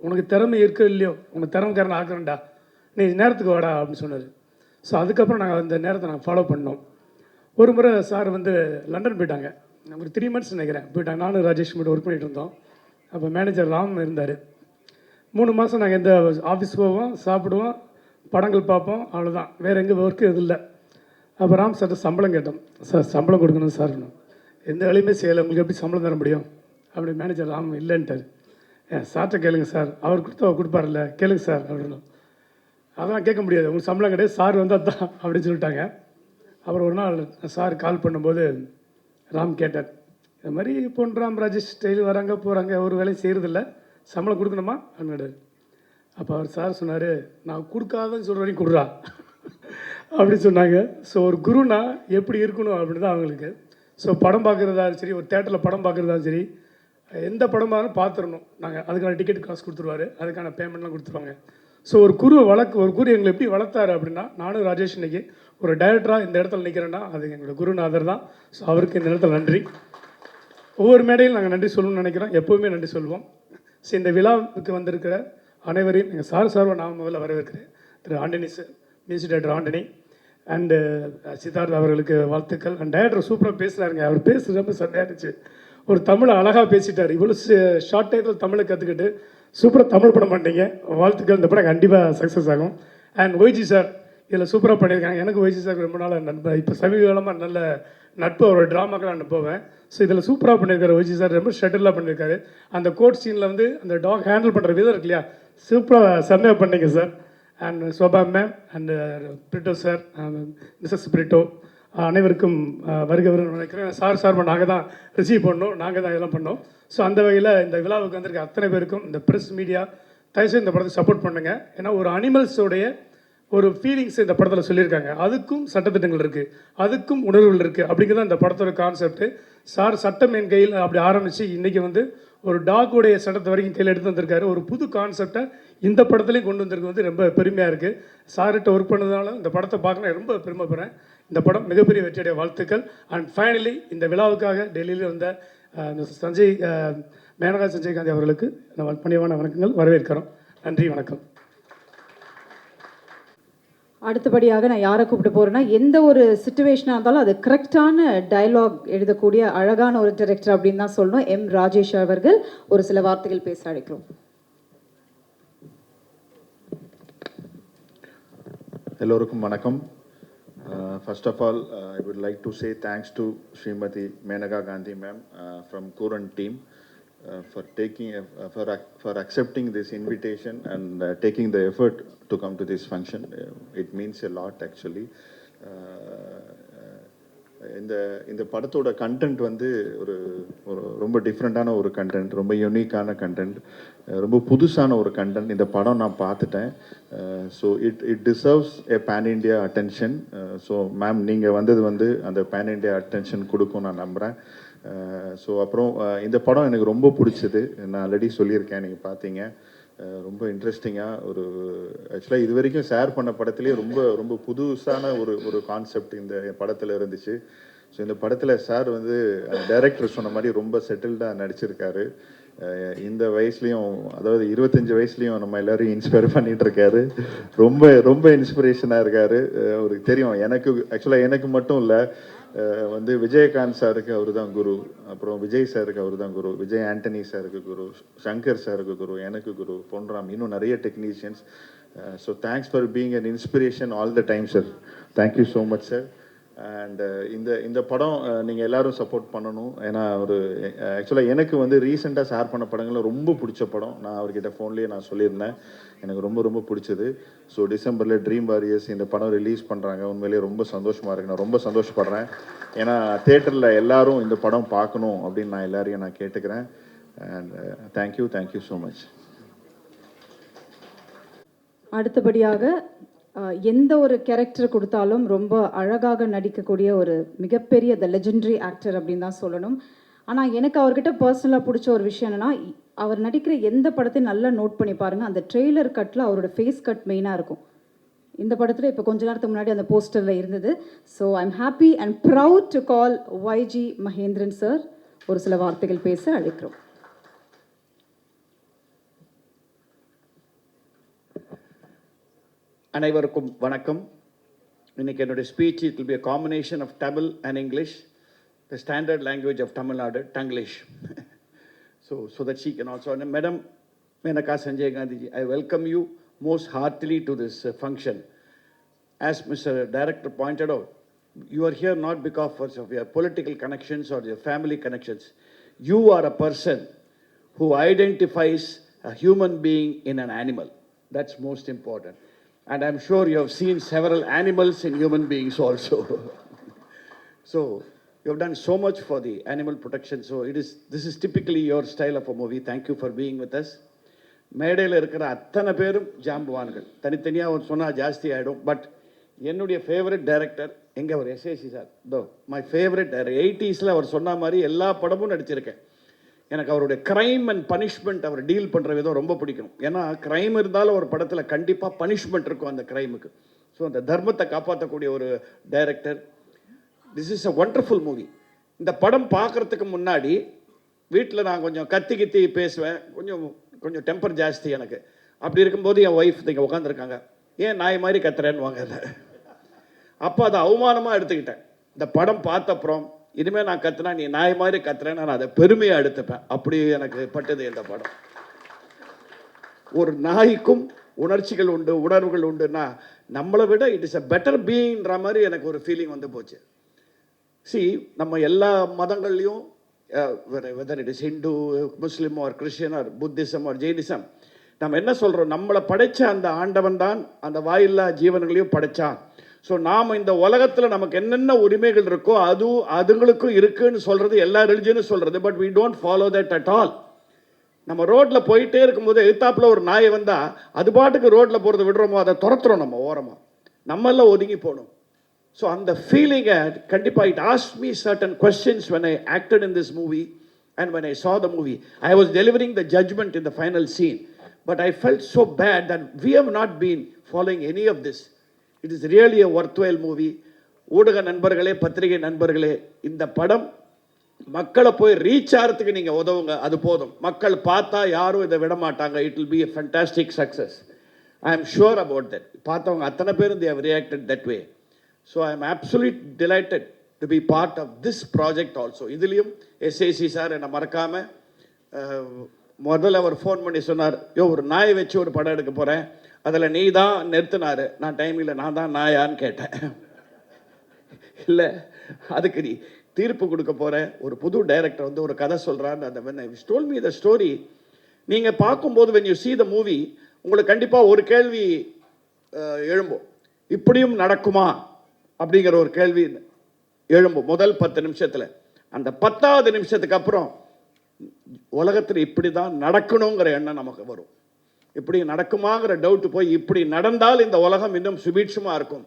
உனக்கு திறமை இருக்கோ இல்லையோ, உனக்கு திறமைக்காரன் ஆக்குறேன்டா, நீ நேரத்துக்கு வாடா அப்படின்னு சொன்னார். ஸோ அதுக்கப்புறம் நாங்கள் அந்த நேரத்தை நாங்கள் ஃபாலோ பண்ணோம். ஒரு முறை சார் லண்டன் போயிட்டாங்க. ஒரு 3 months நினைக்கிறேன் போயிட்டாங்க. நானும் ராஜேஷ் மட்டும் ஒர்க் பண்ணிகிட்டு இருந்தோம். அப்போ மேனேஜர் ராம் இருந்தார். 3 மாதம் நாங்கள் எந்த ஆஃபீஸ் போவோம், சாப்பிடுவோம், படங்கள் பார்ப்போம், அவ்வளோதான். வேறு எங்கே ஒர்க்கு எதுவும் இல்லை. அப்போ ராம் சார்ட்ட சம்பளம் கேட்டோம். சார் சம்பளம் கொடுக்கணும் சார், எந்த வேலையுமே செய்யலை, உங்களுக்கு எப்படி சம்பளம் தர முடியும் அப்படி. மேனேஜர் ராம் இல்லைன்ட்டார். சார்கிட்ட கேளுங்க சார், அவர் கொடுப்பார்ல, கேளுங்க சார் அப்படின்னு. அதெல்லாம் கேட்க முடியாது, உங்களுக்கு சம்பளம் கிடையாது, சார் வந்தால் தான் அப்படின்னு சொல்லிட்டாங்க. அப்புறம் ஒரு நாள் சார் கால் பண்ணும்போது ராம் கேட்டார், இந்த மாதிரி பொன்ராம் ராஜேஷ் டெய்லி வராங்க போகிறாங்க, ஒரு வேலையும் செய்கிறதில்ல, சம்பளம் கொடுக்கணுமா அப்படின்னாரு. அப்போ அவர் சார் சொன்னார், நான் கொடுக்காதன்னு சொல்கிற வரைக்கும் கொடுறா அப்படி சொன்னாங்க. ஸோ ஒரு குருனா எப்படி இருக்கணும் அப்படின்னு தான் அவங்களுக்கு. ஸோ படம் பார்க்குறதா சரி, ஒரு தேட்டரில் படம் பார்க்குறதா சரி, எந்த படமாலும் பார்த்துடணும் நாங்கள், அதுக்கான டிக்கெட் காசு கொடுத்துருவாரு, அதுக்கான பேமெண்ட்லாம் கொடுத்துருவாங்க. ஸோ ஒரு குரு எங்களை எப்படி வளர்த்தாரு அப்படின்னா, நானும் ராஜேஷ் இன்னைக்கு ஒரு டைரக்டராக இந்த இடத்துல நிற்கிறேன்னா அது எங்களோட குருநாதர் தான். ஸோ அவருக்கு இந்த இடத்துல நன்றி. ஒவ்வொரு மேடையில் நாங்கள் நன்றி சொல்லணும்னு நினைக்கிறோம், எப்போவுமே நன்றி சொல்லுவோம். ஸோ இந்த விழாவுக்கு வந்திருக்கிற அனைவரையும் எங்கள் சார்பாக நான் முதல்ல வரவேற்கிறேன். Thiru Antony sir, music director Antony and Siddharth அவர்களுக்கு வாழ்த்துக்கள். அண்ட் டைரக்டர் சூப்பராக பேசுகிறாருங்க, அவர் பேசுகிறது ரொம்ப செம்மையாக இருந்துச்சு. ஒரு தமிழை அழகாக பேசிட்டார். இவ்வளோ ஷார்ட் டைத்தில் தமிழை கற்றுக்கிட்டு சூப்பராக தமிழ் படம் பண்ணிட்டீங்க, வாழ்த்துக்கள். இந்த படம் கண்டிப்பாக சக்ஸஸ் ஆகும். அண்ட் ஒய்ஜி சார் இதில் சூப்பராக பண்ணியிருக்காங்க. எனக்கு ஒய்ஜி சார் ரொம்ப நாள் நண்பர், இப்போ சமீப காலமாக நல்ல நட்பு, அவரோட ட்ராமாக்கெல்லாம் நான் போவேன். ஸோ இதில் சூப்பராக பண்ணியிருக்காரு ஒய்ஜி சார், ரொம்ப ஷட்டிலாக பண்ணியிருக்காரு. அந்த கோட் சீனில் வந்து அந்த டாக் ஹேண்டில் பண்ணுற விதம் இருக்கு இல்லையா, சூப்பராக செம்மையாக பண்ணீங்க sir. And Shobha ma'am and Britto sir, Mrs Britto அனைவருக்கும் வருக வருன்னு நினைக்கிறேன். சார்பா நாங்கள் தான் ரிசீவ் பண்ணோம், நாங்கள் தான் இதெல்லாம் பண்ணோம். ஸோ அந்த வகையில் இந்த விழாவுக்கு வந்திருக்க அத்தனை பேருக்கும், இந்த ப்ரெஸ் மீடியா தயவுசெய்து இந்த படத்தை சப்போர்ட் பண்ணுங்கள். ஏன்னா ஒரு அனிமல்ஸோடைய ஒரு ஃபீலிங்ஸ் இந்த படத்தில் சொல்லியிருக்காங்க, அதுக்கும் சட்டத்திட்டங்கள் இருக்குது, அதுக்கும் உணர்வுகள் இருக்குது. அப்படிங்கிறத இந்த படத்தோட கான்செப்ட். சார் சட்டம் என் கையில் அப்படி ஆரம்பித்து இன்றைக்கி வந்து ஒரு டாக்குடைய சட்டத்தை வரைக்கும் கையில் எடுத்து வந்திருக்காரு. ஒரு புது கான்செப்டை இந்த படத்துலையும் கொண்டு வந்திருக்கு வந்து ரொம்ப பெருமையாக இருக்குது. சார்கிட்ட ஒர்க் பண்ணதுனால இந்த படத்தை பார்க்க ரொம்ப பெருமைப்படுறேன். இந்த படம் மிகப்பெரிய வெற்றியுடைய வாழ்த்துக்கள். அண்ட் ஃபைனலி இந்த விழாவுக்காக டெல்லியில் வந்த சஞ்சய் மேனகா சஞ்சய்காந்தி அவர்களுக்கு பணிவான வணக்கங்கள், வரவேற்கிறோம். நன்றி, வணக்கம். அடுத்தபடியாக நான் யாரை கூப்பிட்டு போகிறேன்னா, எந்த ஒரு சுச்சுவேஷனாக இருந்தாலும் அது கரெக்டான டயலாக் எழுதக்கூடிய அழகான ஒரு டைரக்டர் அப்படின்னு தான் சொல்லணும். எம் ராஜேஷ் அவர்கள் ஒரு சில வார்த்தைகள் பேச அழைக்கிறோம். எல்லோருக்கும் வணக்கம். First of all, I would like to say thanks to Srimati Menaka Gandhi ma'am from Kuran team for taking for accepting this invitation and taking the effort to come to this function. It means a lot actually. இந்த படத்தோட content வந்து ஒரு ரொம்ப டிஃப்ரெண்ட்டான ஒரு content, ரொம்ப யூனிக்கான content, ரொம்ப புதுசான ஒரு கண்டென்ட். இந்த படம் நான் பார்த்துட்டேன். So it deserves a pan India attention. So ma'am நீங்கள் வந்தது வந்து அந்த பேன் இண்டியா அட்டென்ஷன் கொடுக்கும் நான் நம்புகிறேன். ஸோ அப்புறம் இந்த படம் எனக்கு ரொம்ப பிடிச்சது. நான் ஆல்ரெடி சொல்லியிருக்கேன், நீங்கள் பார்த்தீங்க. ரொம்ப இன்ட்ரெஸ்டிங்காக ஒரு ஆக்சுவலாக இது வரைக்கும் ஷேர் பண்ண படத்துலேயே ரொம்ப ரொம்ப புதுசான ஒரு கான்செப்ட் இந்த படத்தில் இருந்துச்சு. ஸோ இந்த படத்தில் சார் வந்து டைரக்டர் சொன்ன மாதிரி ரொம்ப செட்டில்டாக நடிச்சிருக்காரு. இந்த வயசுலேயும், அதாவது 25 வயசுலேயும் நம்ம எல்லோரையும் இன்ஸ்பயர் பண்ணிகிட்டு இருக்காரு. ரொம்ப ரொம்ப இன்ஸ்பிரேஷனாக இருக்கார். அவருக்கு தெரியும், ஆக்சுவலாக எனக்கு மட்டும் இல்லை, வந்து விஜயகாந்த் சாருக்கு அவர் தான் குரு, அப்புறம் விஜய் சாருக்கு அவர் தான் குரு, விஜய் ஆண்டனி சாருக்கு குரு, சங்கர் சாருக்கு குரு, எனக்கு குரு, பொன்ராம், இன்னும் நிறைய technicians. So thanks for being an inspiration all the time sir. Thank you so much sir. And இந்த படம் நீங்கள் எல்லோரும் சப்போர்ட் பண்ணணும். ஏன்னா ஒரு ஆக்சுவலாக எனக்கு வந்து ரீசெண்டாக ஷேர் பண்ண படங்களில் ரொம்ப பிடிச்ச படம், நான் அவர்கிட்ட ஃபோன்லேயே நான் சொல்லியிருந்தேன், எனக்கு ரொம்ப ரொம்ப பிடிச்சது. ஸோ டிசம்பரில் ட்ரீம் வாரியர்ஸ் இந்த படம் ரிலீஸ் பண்ணுறாங்க. உண்மையிலேயே ரொம்ப சந்தோஷமாக இருக்குது, நான் ரொம்ப சந்தோஷப்படுறேன். ஏன்னா தேட்டரில் எல்லாரும் இந்த படம் பார்க்கணும் அப்படின்னு நான் எல்லாரையும் நான் கேட்டுக்கிறேன். And thank you so much. அடுத்தபடியாக எந்த ஒரு கேரக்டர் கொடுத்தாலும் ரொம்ப அழகாக நடிக்கக்கூடிய ஒரு மிகப்பெரிய த லெஜெண்டரி ஆக்டர் அப்படின்னு தான் சொல்லணும். ஆனால் எனக்கு அவர்கிட்ட பர்சனலாக பிடிச்ச ஒரு விஷயம் என்னென்னா, அவர் நடிக்கிற எந்த படத்தையும் நல்லா நோட் பண்ணி பாருங்கள், அந்த ட்ரெய்லர் கட்டில் அவரோட ஃபேஸ் கட் மெயினாக இருக்கும். இந்த படத்தில் இப்போ கொஞ்ச நேரத்துக்கு முன்னாடி அந்த போஸ்டரில் இருந்தது. So I am happy and proud to call YG Mahendran sir ஒரு சில வார்த்தைகள் பேச அழைக்கிறோம். அனைவருக்கும் வணக்கம். இன்னைக்கு என்னுடைய speech it will be a combination of Tamil and English, the standard language of Tamil Nadu, Tanglish. so that she can also. And Madam Menaka Sanjay Gandhi ji, I welcome you most heartily to this function. As Mr. Director pointed out, you are here not because of your political connections or your family connections. You are a person who identifies a human being in an animal. That's most important. And I'm sure you have seen several animals in human beings also. So you have done so much for the animal protection. So this is typically your style of a movie. Thank you for being with us. மேடையில் இருக்கிற அத்தனை பேரும் ஜாம்புவான்கள், தனித்தனியாக அவர் சொன்னால் ஜாஸ்தி ஆகிடும். But என்னுடைய favourite director எங்கே அவர் SAC sir, my favourite director. 80s அவர் சொன்ன மாதிரி எல்லா படமும் நடிச்சிருக்கேன். எனக்கு அவருடைய க்ரைம் அண்ட் பனிஷ்மெண்ட் அவர் டீல் பண்ணுற விதம் ரொம்ப பிடிக்கும். ஏன்னா க்ரைம் இருந்தாலும் ஒரு படத்தில் கண்டிப்பாக பனிஷ்மெண்ட் இருக்கும் அந்த க்ரைமுக்கு. ஸோ அந்த தர்மத்தை காப்பாற்றக்கூடிய ஒரு director. This is a wonderful movie. இந்த படம் பார்க்குறதுக்கு முன்னாடி வீட்டில் நான் கொஞ்சம் கத்தி பேசுவேன், கொஞ்சம் டெம்பர் ஜாஸ்தி எனக்கு. அப்படி இருக்கும்போது என் ஒய்ஃப் இங்கே உட்காந்துருக்காங்க, ஏன் நாய் மாதிரி கத்துறேன்னு வாங்க. அப்போ அதை அவமானமாக எடுத்துக்கிட்டேன். இந்த படம் பார்த்த அப்புறம் இனிமேல் நான் கத்துனா நீ நாய் மாதிரி கத்துறேன்னு நான் அதை பெருமையாக எடுத்துப்பேன். அப்படி எனக்கு பட்டது இந்த படம். ஒரு நாய்க்கும் உணர்ச்சிகள் உண்டு, உணர்வுகள் உண்டுன்னா நம்மளை விட இட் இஸ் அ பெட்டர் பீயிங்ன்ற மாதிரி எனக்கு ஒரு ஃபீலிங் வந்து போச்சு. நம்ம எல்லா மதங்கள்லையும் whether it is Hindu, Muslim or Christian or Buddhism or Jainism, நம்ம என்ன சொல்கிறோம், நம்மளை படைச்ச அந்த ஆண்டவன் தான் அந்த வாயில்லா ஜீவன்களையும் படைச்சான். ஸோ நாம் இந்த உலகத்தில் நமக்கு என்னென்ன உரிமைகள் இருக்கோ அதுங்களுக்கும் இருக்குன்னு சொல்கிறது எல்லா ரிலிஜனும் சொல்கிறது. But we don't follow that at all. நம்ம ரோட்டில் போயிட்டே இருக்கும்போது எதிர்த்தாப்பில் ஒரு நாயை வந்தால் அது பாட்டுக்கு ரோட்டில் போகிறத விடுறோமோ அதை துரத்துறோம் நம்ம ஓரமாக, நம்மெல்லாம் ஒதுங்கி போகணும். ஸோ அந்த ஃபீலிங்கை கண்டிப்பாக it ask me certain questions when I acted in this movie and when I saw the movie. I was delivering the judgment in the final scene, but I felt so bad that we have not been following any of this. It is really a worthwhile movie. ஊடக நண்பர்களே, பத்திரிகை நண்பர்களே, இந்த படம் மக்களை போய் reach ஆகிறதுக்கு நீங்கள் உதவுங்க, அது போதும். மக்கள் பார்த்தா யாரும் இதை விட மாட்டாங்க. It will be a fantastic success. I am sure about that. பார்த்தவங்க அத்தனை பேரும் they have reacted that way. So I am absolutely delighted to be part of this project also. இதுலேயும் எஸ்ஏசி சார் என்னை மறக்காமல் முதல்ல அவர் ஃபோன் பண்ணி சொன்னார், ஒரு நாயை வச்சு ஒரு படம் எடுக்க போகிறேன், அதில் நீ தான் நிறுத்தினார். நான் டைமில் நான் தான் நாயான்னு கேட்டேன். இல்லை, அதுக்கு நீ தீர்ப்பு கொடுக்க போகிற ஒரு புது டைரக்டர் வந்து ஒரு கதை சொல்கிறான்னு அந்த when told me the story. நீங்கள் பார்க்கும்போது when you see the movie உங்களுக்கு கண்டிப்பாக ஒரு கேள்வி எழும்பும், இப்படியும் நடக்குமா அப்படிங்கிற ஒரு கேள்வி எழும்பும் முதல் 10 நிமிஷத்தில். அந்த 10வது நிமிஷத்துக்கு அப்புறம் உலகத்தில் இப்படி தான் நடக்கணுங்கிற எண்ணம் நமக்கு வரும். இப்படி நடக்குமாங்கிற டவுட் போய் இப்படி நடந்தால் இந்த உலகம் இன்னும் சுபீட்சமாக இருக்கும்,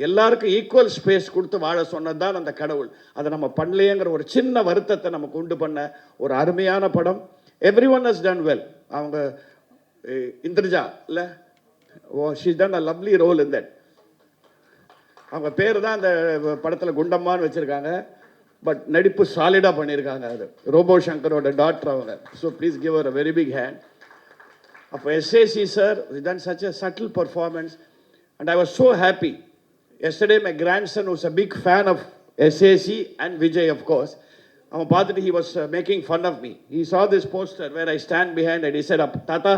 எல்லாருக்கும் ஈக்குவல் ஸ்பேஸ் கொடுத்து வாழ சொன்னது தான் அந்த கடவுள். அதை நம்ம பண்ணலையேங்கிற ஒரு சின்ன வருத்தத்தை நமக்கு உண்டு பண்ண ஒரு அருமையான படம். Everyone has done well. அவங்க இந்திரஜா இல்லை, she's done a lovely role in that. அவங்க பேர் தான் அந்த படத்தில் குண்டம்மான்னு வச்சுருக்காங்க, பட் நடிப்பு சாலிடாக பண்ணியிருக்காங்க. அது ரோபோ சங்கரோட டாக்டர் அவங்க. So please give her a very big hand. அப்போ SAC sir done such a subtle performance and I was so happy. Yesterday my grandson was a big fan of SAC and Vijay, of course. அவன் பார்த்துட்டு he was making fun of me. He saw this poster where I stand behind and he said, தாத்தா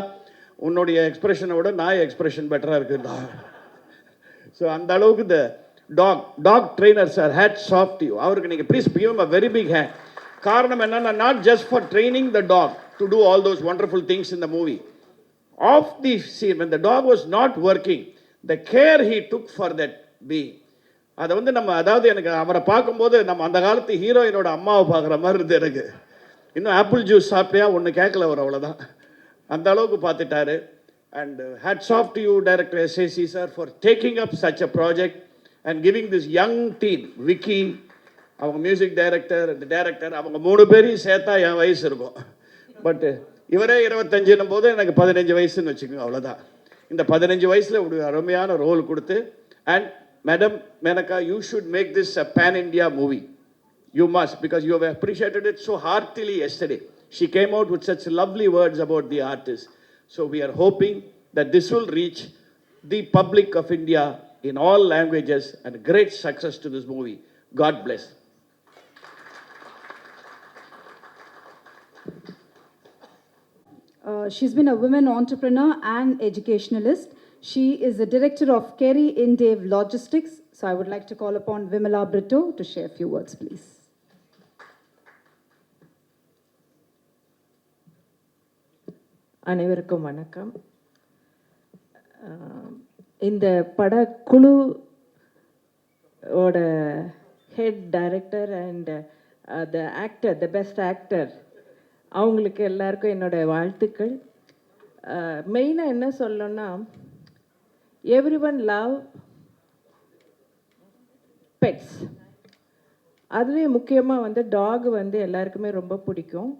உன்னுடைய எக்ஸ்பிரஷனை விட நாய் expression பெட்டராக இருக்குதா. So அந்த அளவுக்கு இந்த dog trainer sir, hats off to you. அவருக்கு நீங்கள் please give him a very big hand. காரணம் என்னன்னா, not just for training the dog to do all those wonderful things in the movie. Off the scene, when the dog was not working, the care he took for that being, அதை வந்து நம்ம, அதாவது எனக்கு அவரை பார்க்கும்போது நம்ம அந்த காலத்து ஹீரோயினோட அம்மாவை பார்க்குற மாதிரி இருந்தது எனக்கு. இன்னும் ஆப்பிள் ஜூஸ் சாப்பிட்டியா ஒன்று கேட்கல அவர், அவ்வளோதான், அந்த அளவுக்கு பார்த்துட்டாரு. And hats off to you director SAC sir for taking up such a project and giving this young team. Vicky அவங்க மியூசிக் டைரக்டர், இந்த டைரக்டர், அவங்க 3 பேரையும் சேர்த்தா என் வயசு இருக்கும். பட் இவரே 25 போது எனக்கு 15 வயசுன்னு வச்சுக்கோங்க, அவ்வளோதான். இந்த 15 வயசில் ஒரு அருமையான ரோல் கொடுத்து, and Madam Menaka, you should make this a pan-India movie. You must, because you have appreciated it so heartily yesterday. She came out with such lovely words about the artist. So we are hoping that this will reach the public of India in all languages and great success to this movie. God bless. She's been a women entrepreneur and educationalist. She is the director of Kerry Indave Logistics. So I would like to call upon Vimala Brito to share a few words, please. அனைவருக்கும் வணக்கம். இந்த படக்குழு ஓட head director and the actor, the best actor, அவங்களுக்கு எல்லாருக்கும் என்னோட வாழ்த்துக்கள். மெயினாக என்ன சொல்லணும்னா, everyone love pets. அதுவே முக்கியமாக வந்து டாக் வந்து எல்லாருக்குமே ரொம்ப பிடிக்கும்.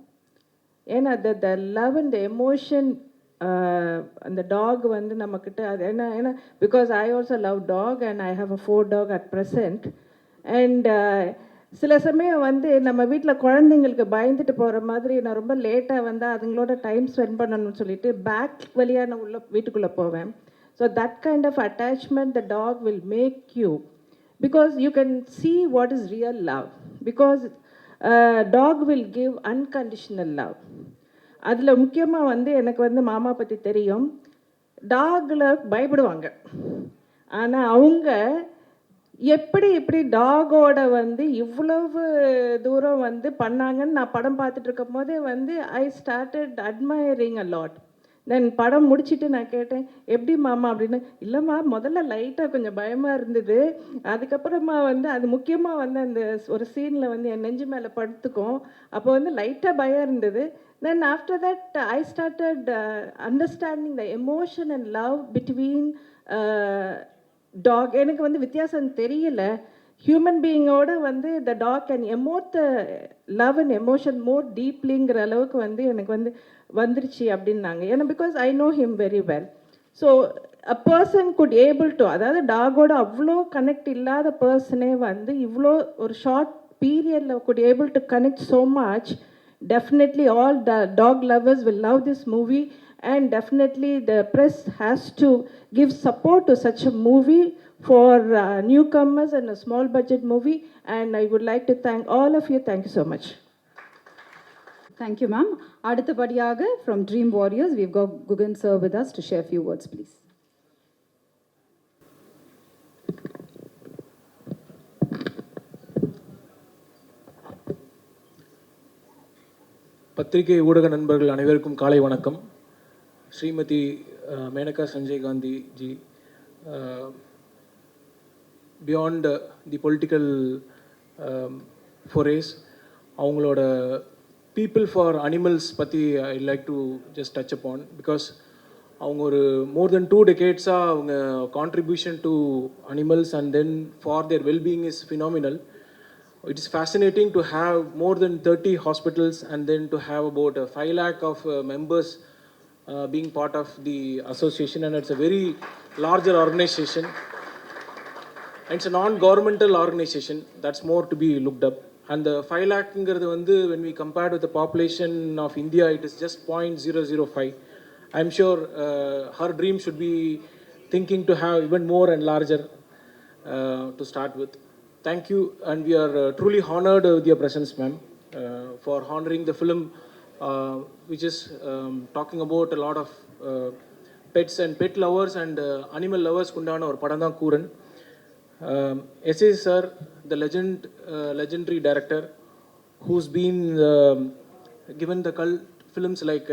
ஏன்னா the love and the emotion அந்த டாக் வந்து நம்மக்கிட்ட அது ஏன்னா because I also love dog and I have a 4 dog at present and சில சமயம் வந்து நம்ம வீட்டில் குழந்தைங்களுக்கு பயந்துட்டு போகிற மாதிரி நான் ரொம்ப லேட்டாக வந்தால் அதுங்களோட டைம் ஸ்பெண்ட் பண்ணணும்னு சொல்லிட்டு பேக் வழியாக நான் வீட்டுக்குள்ளே போவேன். So that kind of attachment the dog will make you because you can see what is real love because dog will give unconditional love. அதில் முக்கியமாக வந்து எனக்கு வந்து மாமா பற்றி தெரியும். டாகில் பயப்படுவாங்க, ஆனால் அவங்க எப்படி டாகோட வந்து இவ்வளவு தூரம் வந்து பண்ணாங்கன்னு நான் படம் பார்த்துட்டு இருக்கும் போதே வந்து I started admiring a lot. Then படம் முடிச்சுட்டு நான் கேட்டேன் எப்படி மாமா அப்படின்னு. இல்லைம்மா முதல்ல லைட்டாக கொஞ்சம் பயமாக இருந்தது, அதுக்கப்புறமா வந்து அது முக்கியமாக வந்து அந்த ஒரு சீனில் வந்து என் நெஞ்சு மேலே படுத்துக்கும், அப்போ வந்து லைட்டாக பயம் இருந்தது. Then after that I started understanding the emotion and love between dog. எனக்கு வந்து வித்தியாசம் தெரியல. ஹியூமன் பீயிங்கோட வந்து the dog can emote the love and emotion more டீப்லிங்கிற அளவுக்கு வந்து எனக்கு வந்து வந்துருச்சு அப்படின்னாங்க. ஏன்னா because I know him very well. So a person good able to, அதாவது டாகோட அவ்வளோ கனெக்ட் இல்லாத பர்சனே வந்து இவ்வளோ ஒரு ஷார்ட் பீரியடில் good able to connect so much. Definitely all the dog lovers will love this movie, and definitely the press has to give support to such a movie for newcomers and a small budget movie, and I would like to thank all of you. Thank you so much. Thank you, ma'am. அடுத்தபடியாக from Dream Warriors, we've got Gugan sir with us to share a few words, please. பத்திரிகை ஊடக நண்பர்கள் அனைவருக்கும் காலை வணக்கம். Shrimati Menaka Sanjay Gandhi ji, beyond the political forays, அவங்களோட People for Animals பற்றி I like to just touch upon. Because அவங்க ஒரு மோர் தென் 2 decades அவங்க contribution to animals and then for their wellbeing is phenomenal. It is fascinating to have more than 30 hospitals and then to have about 5 lakh of members being part of the association, and it's a very larger organization. And it's a non-governmental organization, that's more to be looked up. And the 5 lakh ingiradhu vandu when we compare with the population of India, it is just 0.005. I'm sure her dream should be thinking to have even more and larger to start with. Thank you, and we are truly honored with your presence, ma'am, for honoring the film, which is talking about a lot of pets and pet lovers and animal lovers. Kundana or padam dhaan Kooran. S.A. sir, the legendary director, who's been given the cult films like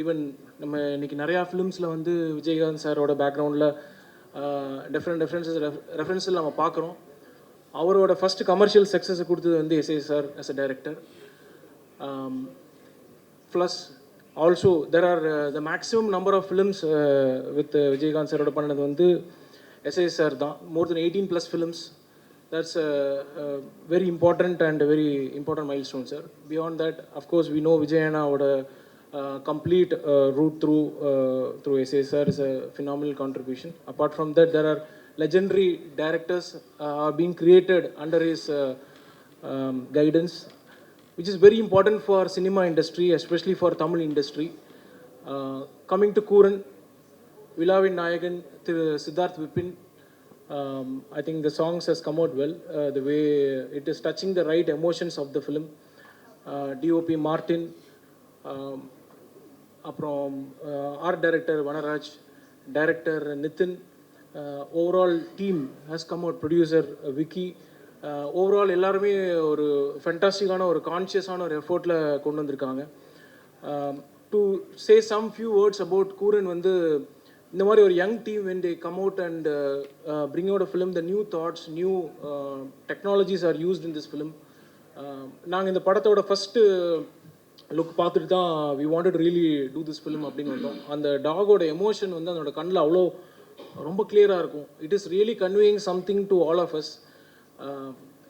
even நம்ம இன்னைக்கு நிறையா ஃபிலிம்ஸில் வந்து விஜயகாந்த் சாரோட பேக்ரவுண்டில் different ரெஃபரன்ஸில் நம்ம பார்க்குறோம். அவரோட first commercial சக்ஸஸை கொடுத்தது வந்து SA sir as a director. Plus also there are the maximum number of films with Vijayakanth சாரோட பண்ணது வந்து எஸ்ஏ சார் தான். More than 18+ films. That's very important and very important milestone sir. Beyond that of course we know விஜயண்ணாவோட complete route through SA sir is a phenomenal contribution. Apart from that, there are legendary directors are being created under his guidance, which is very important for cinema industry, especially for Tamil industry. Coming to Kooran, Vilavin Nayagan, Siddharth Vipin, I think the songs has come out well. The way it is touching the right emotions of the film. DOP Martin, அப்புறம் art director Vanaraj, director Nithin, overall team has come out, producer Vicky, overall எல்லாருமே ஒரு ஃபென்டாஸ்டிக்கான ஒரு கான்ஷியஸான ஒரு எஃபோர்ட்டில் கொண்டு வந்திருக்காங்க. To say some few words about Kooran வந்து இந்த மாதிரி ஒரு young team when they come out and bring out a film, the new thoughts, new technologies are used in this film. நாங்கள் இந்த படத்தோட ஃபஸ்ட்டு லுக் பார்த்துட்டு தான் we wanted really do this film அப்படின்னு வந்தோம். அந்த டாகோட எமோஷன் வந்து அதோட கண்ணில் அவ்வளோ ரொம்ப கிளியராக இருக்கும். It is really conveying something to all of us.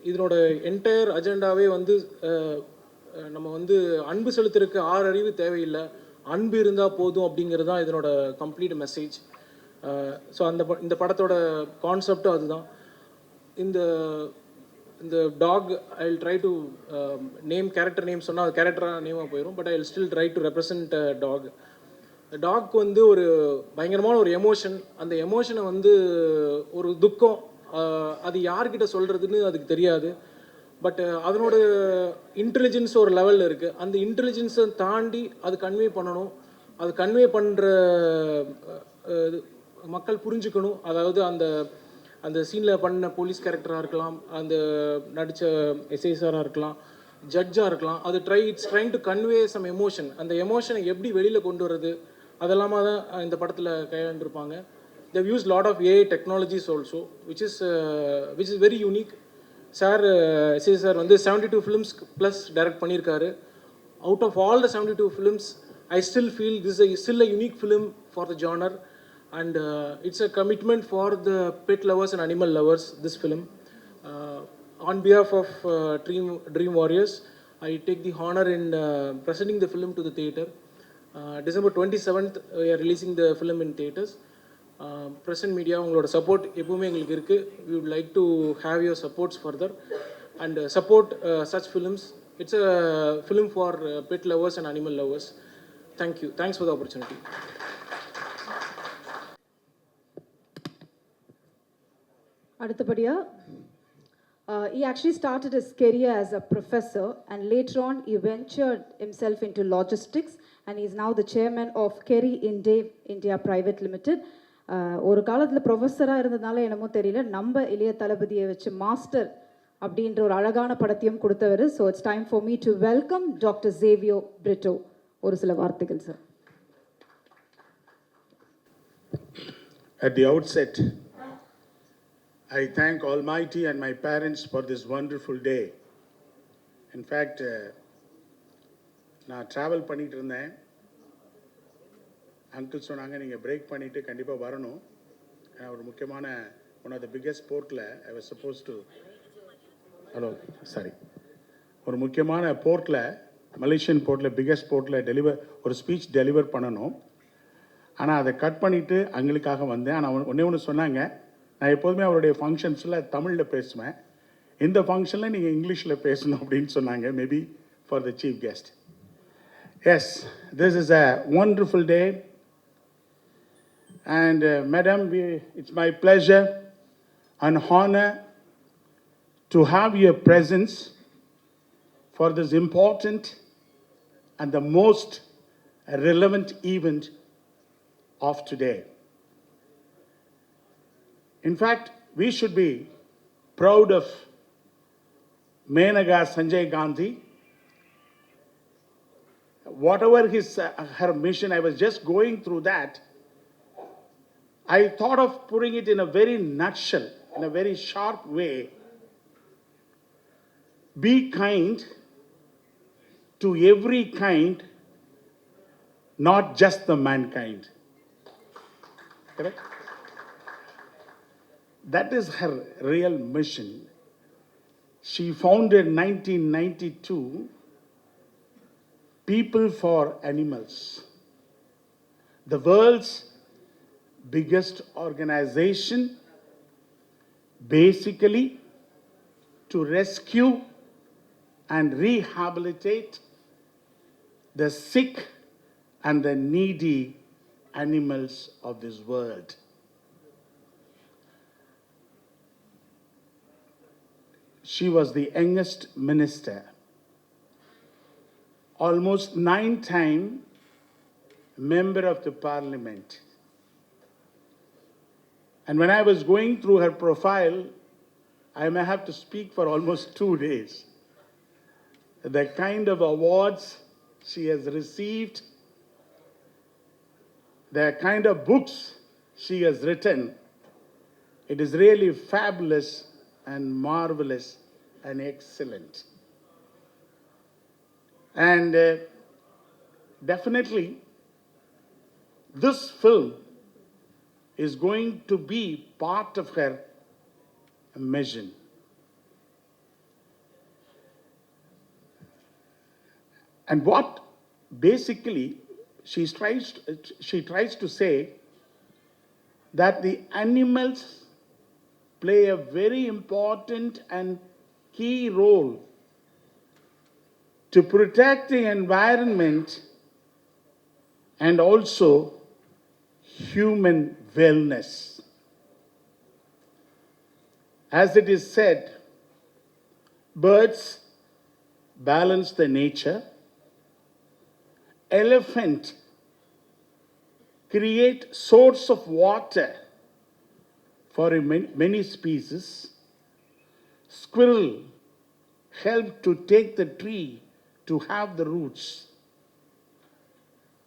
இதனோட என்டையர் அஜெண்டாவே வந்து நம்ம வந்து அன்பு செலுத்துறதுக்கு 6 அறிவு தேவையில்லை, அன்பு இருந்தால் போதும் அப்படிங்கிறது தான் இதனோட கம்ப்ளீட் மெசேஜ். ஸோ இந்த படத்தோட கான்செப்டும் அதுதான். இந்த இந்த dog I will try to character name சொன்னால் அது கேரக்டராக நேமாக போயிடும். But I will still try to represent dog. Dog வந்து ஒரு பயங்கரமான ஒரு எமோஷன். அந்த எமோஷனை வந்து ஒரு துக்கம், அது யார்கிட்ட சொல்கிறதுன்னு அதுக்கு தெரியாது. பட் அதனோட இன்டெலிஜென்ஸ் ஒரு லெவலில் இருக்குது. அந்த இன்டெலிஜென்ஸை தாண்டி அது கன்வே பண்ணணும். அது கன்வே பண்ணுற மக்கள் புரிஞ்சுக்கணும். அதாவது அந்த அந்த சீனில் பண்ண போலீஸ் கேரக்டராக இருக்கலாம், அந்த நடித்த எஸ்ஐசாராக இருக்கலாம், ஜட்ஜாக இருக்கலாம். அது trying to convey some emotion. அந்த எமோஷனை எப்படி வெளியில் கொண்டு வர்றது அதெல்லாமா தான் இந்த படத்தில் கையாண்டிருப்பாங்க. they've used lot of AI technologies also, which is very unique. Sir S I sir வந்து 72 ஃபிலிம்ஸ் ப்ளஸ் டைரக்ட் பண்ணியிருக்காரு. Out of all the 72 films I still feel this is still a unique film for the genre. And it's a commitment for the pet lovers and animal lovers, this film. On behalf of Dream Warriors, I take the honor in presenting the film to the theatre. December 27th, we are releasing the film in theatres. Present media, உங்களோட support எப்பவுமே எங்களுக்கு இருக்குது. We would like to have your supports further and support such films. It's a film for pet lovers and animal lovers. Thank you. Thanks for the opportunity. அடுத்தபடியா he actually started his career as a professor and later on he ventured himself into logistics and he is now the chairman of Kerry India Private Limited. ஒரு காலத்தில் ப்ரொஃபஸராக இருந்ததுனால என்னமோ தெரியல, நம்ம இளைய தளபதியை வச்சு மாஸ்டர் அப்படின்ற ஒரு அழகான படத்தையும் கொடுத்தவர். So it's time for me to welcome doctor ஜேவியோ பிரிட்டோ. ஒரு சில வார்த்தைகள் sir. At the outset, I thank Almighty and my parents for this wonderful day. In fact, நான் ட்ராவல் பண்ணிகிட்டு இருந்தேன். அங்கிள் சொன்னாங்க நீங்கள் பிரேக் பண்ணிவிட்டு கண்டிப்பாக வரணும். ஏன்னா ஒரு முக்கியமான ஒன் ஆஃப் த பிக்கெஸ்ட் போர்ட்டில் ஐ வாஸ் சப்போஸ் டு ஒரு முக்கியமான போர்ட்டில், மலேசியன் போர்ட்டில், பிக்கெஸ்ட் போர்ட்டில் ஒரு ஸ்பீச் டெலிவர் பண்ணணும். ஆனால் அதை கட் பண்ணிவிட்டு அங்களுக்காக வந்தேன். ஆனால் ஒன்று சொன்னாங்க, நான் எப்போதுமே அவருடைய ஃபங்க்ஷன்ஸில் தமிழில் பேசுவேன், இந்த ஃபங்க்ஷனில் நீங்கள் இங்கிலீஷில் பேசணும் அப்படின்னு சொன்னாங்க. Maybe for the chief guest. Yes, this is a wonderful day and madam, it's my pleasure and honor to have your presence for this important and the most relevant event of today. In fact, we should be proud of Menaka Sanjay Gandhi. Whatever her mission, I was just going through that. I thought of putting it in a very nutshell, in a very sharp way. Be kind to every kind, not just the mankind. Correct? That is her real mission. She founded 1992 People for Animals, the world's biggest organization, basically to rescue and rehabilitate the sick and the needy animals of this world. She was the youngest minister, almost 9-time member of the parliament. And when I was going through her profile, I may have to speak for almost 2 days. The kind of awards she has received, the kind of books she has written, it is really fabulous and marvelous and excellent. And definitely, this film is going to be part of her mission. And what basically she tries to say that the animals play a very important and key role to protect the environment and also human wellness. As it is said, birds balance the nature, elephant create source of water for many species, squirrel help to take the tree to have the roots,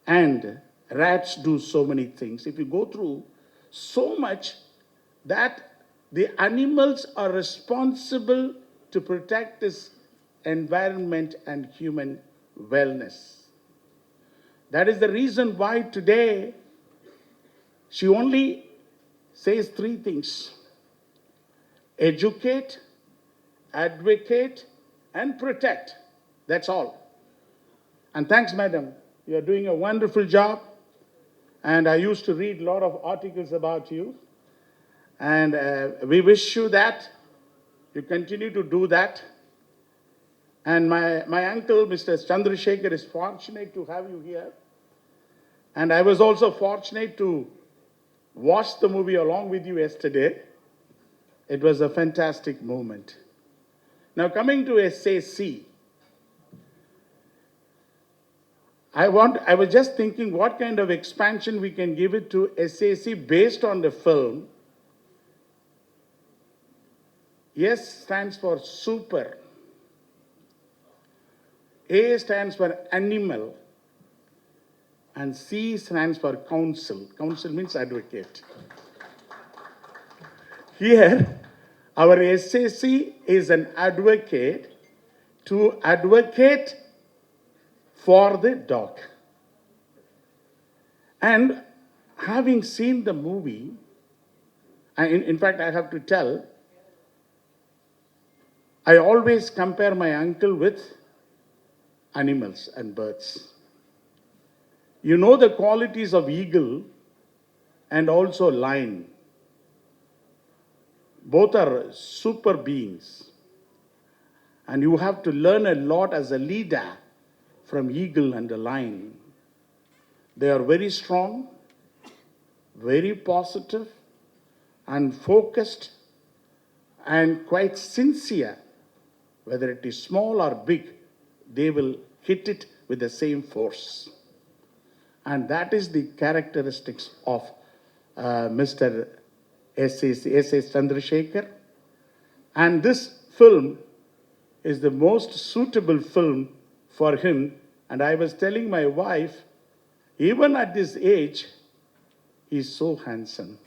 and rats do so many things. If you go through so much that the animals are responsible to protect this environment and human wellness. That is the reason why today she only says three things: educate, advocate, and protect. That's all. And thanks, madam. You are doing a wonderful job. And I used to read a lot of articles about you. And we wish you that. You continue to do that. And my uncle, Mr. Chandrasekhar, is fortunate to have you here. And I was also fortunate to watch the movie along with you yesterday. It was a fantastic moment. Now coming to SAC, I was just thinking what kind of expansion we can give it to SAC based on the film. S stands for super. A stands for animal. And C stands for counsel. Counsel means advocate. Here, our SAC is an advocate to advocate for the dog. And having seen the movie, in fact, I have to tell, I always compare my uncle with animals and birds. You know the qualities of eagle and also lion. Both are super beings. And you have to learn a lot as a leader from eagle and the lion. They are very strong, very positive, and focused, and quite sincere. Whether it is small or big, they will hit it with the same force. And that is the characteristics of Mr. S.S. Chandrasekhar. And this film is the most suitable film for him. And I was telling my wife, even at this age, he's so handsome.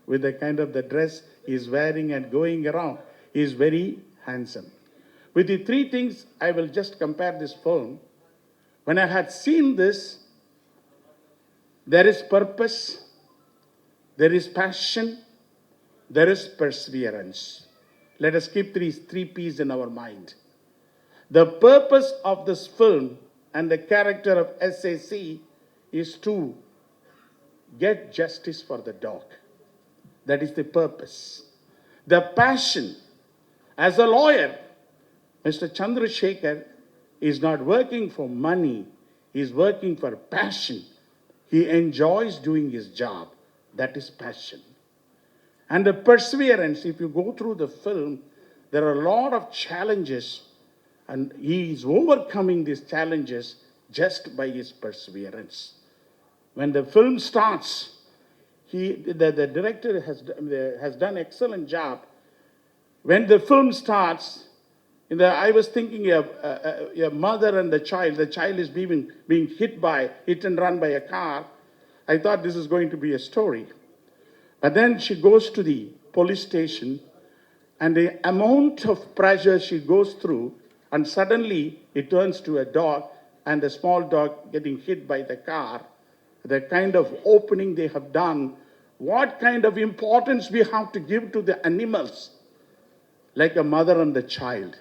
With the kind of the dress he's wearing and going around, he's very handsome. With the three things, I will just compare this film. When I had seen this, there is purpose, there is passion, there is perseverance. Let us keep these three P's in our mind. The purpose of this film and the character of SAC is to get justice for the dog. That is the purpose. The passion. As a lawyer, Mr. Chandrasekhar is not working for money. He is working for passion. He enjoys doing his job. That is passion. And the perseverance, if you go through the film, there are a lot of challenges, and he is overcoming these challenges just by his perseverance. When the film starts, the director has done an excellent job. When the film starts, I was thinking a mother and the child is being hit and run by a car. I thought this is going to be a story. But then she goes to the police station, and the amount of pressure she goes through, and suddenly it turns to a dog, and the small dog getting hit by the car. The kind of opening they have done, what kind of importance we have to give to the animals, like a mother and the child.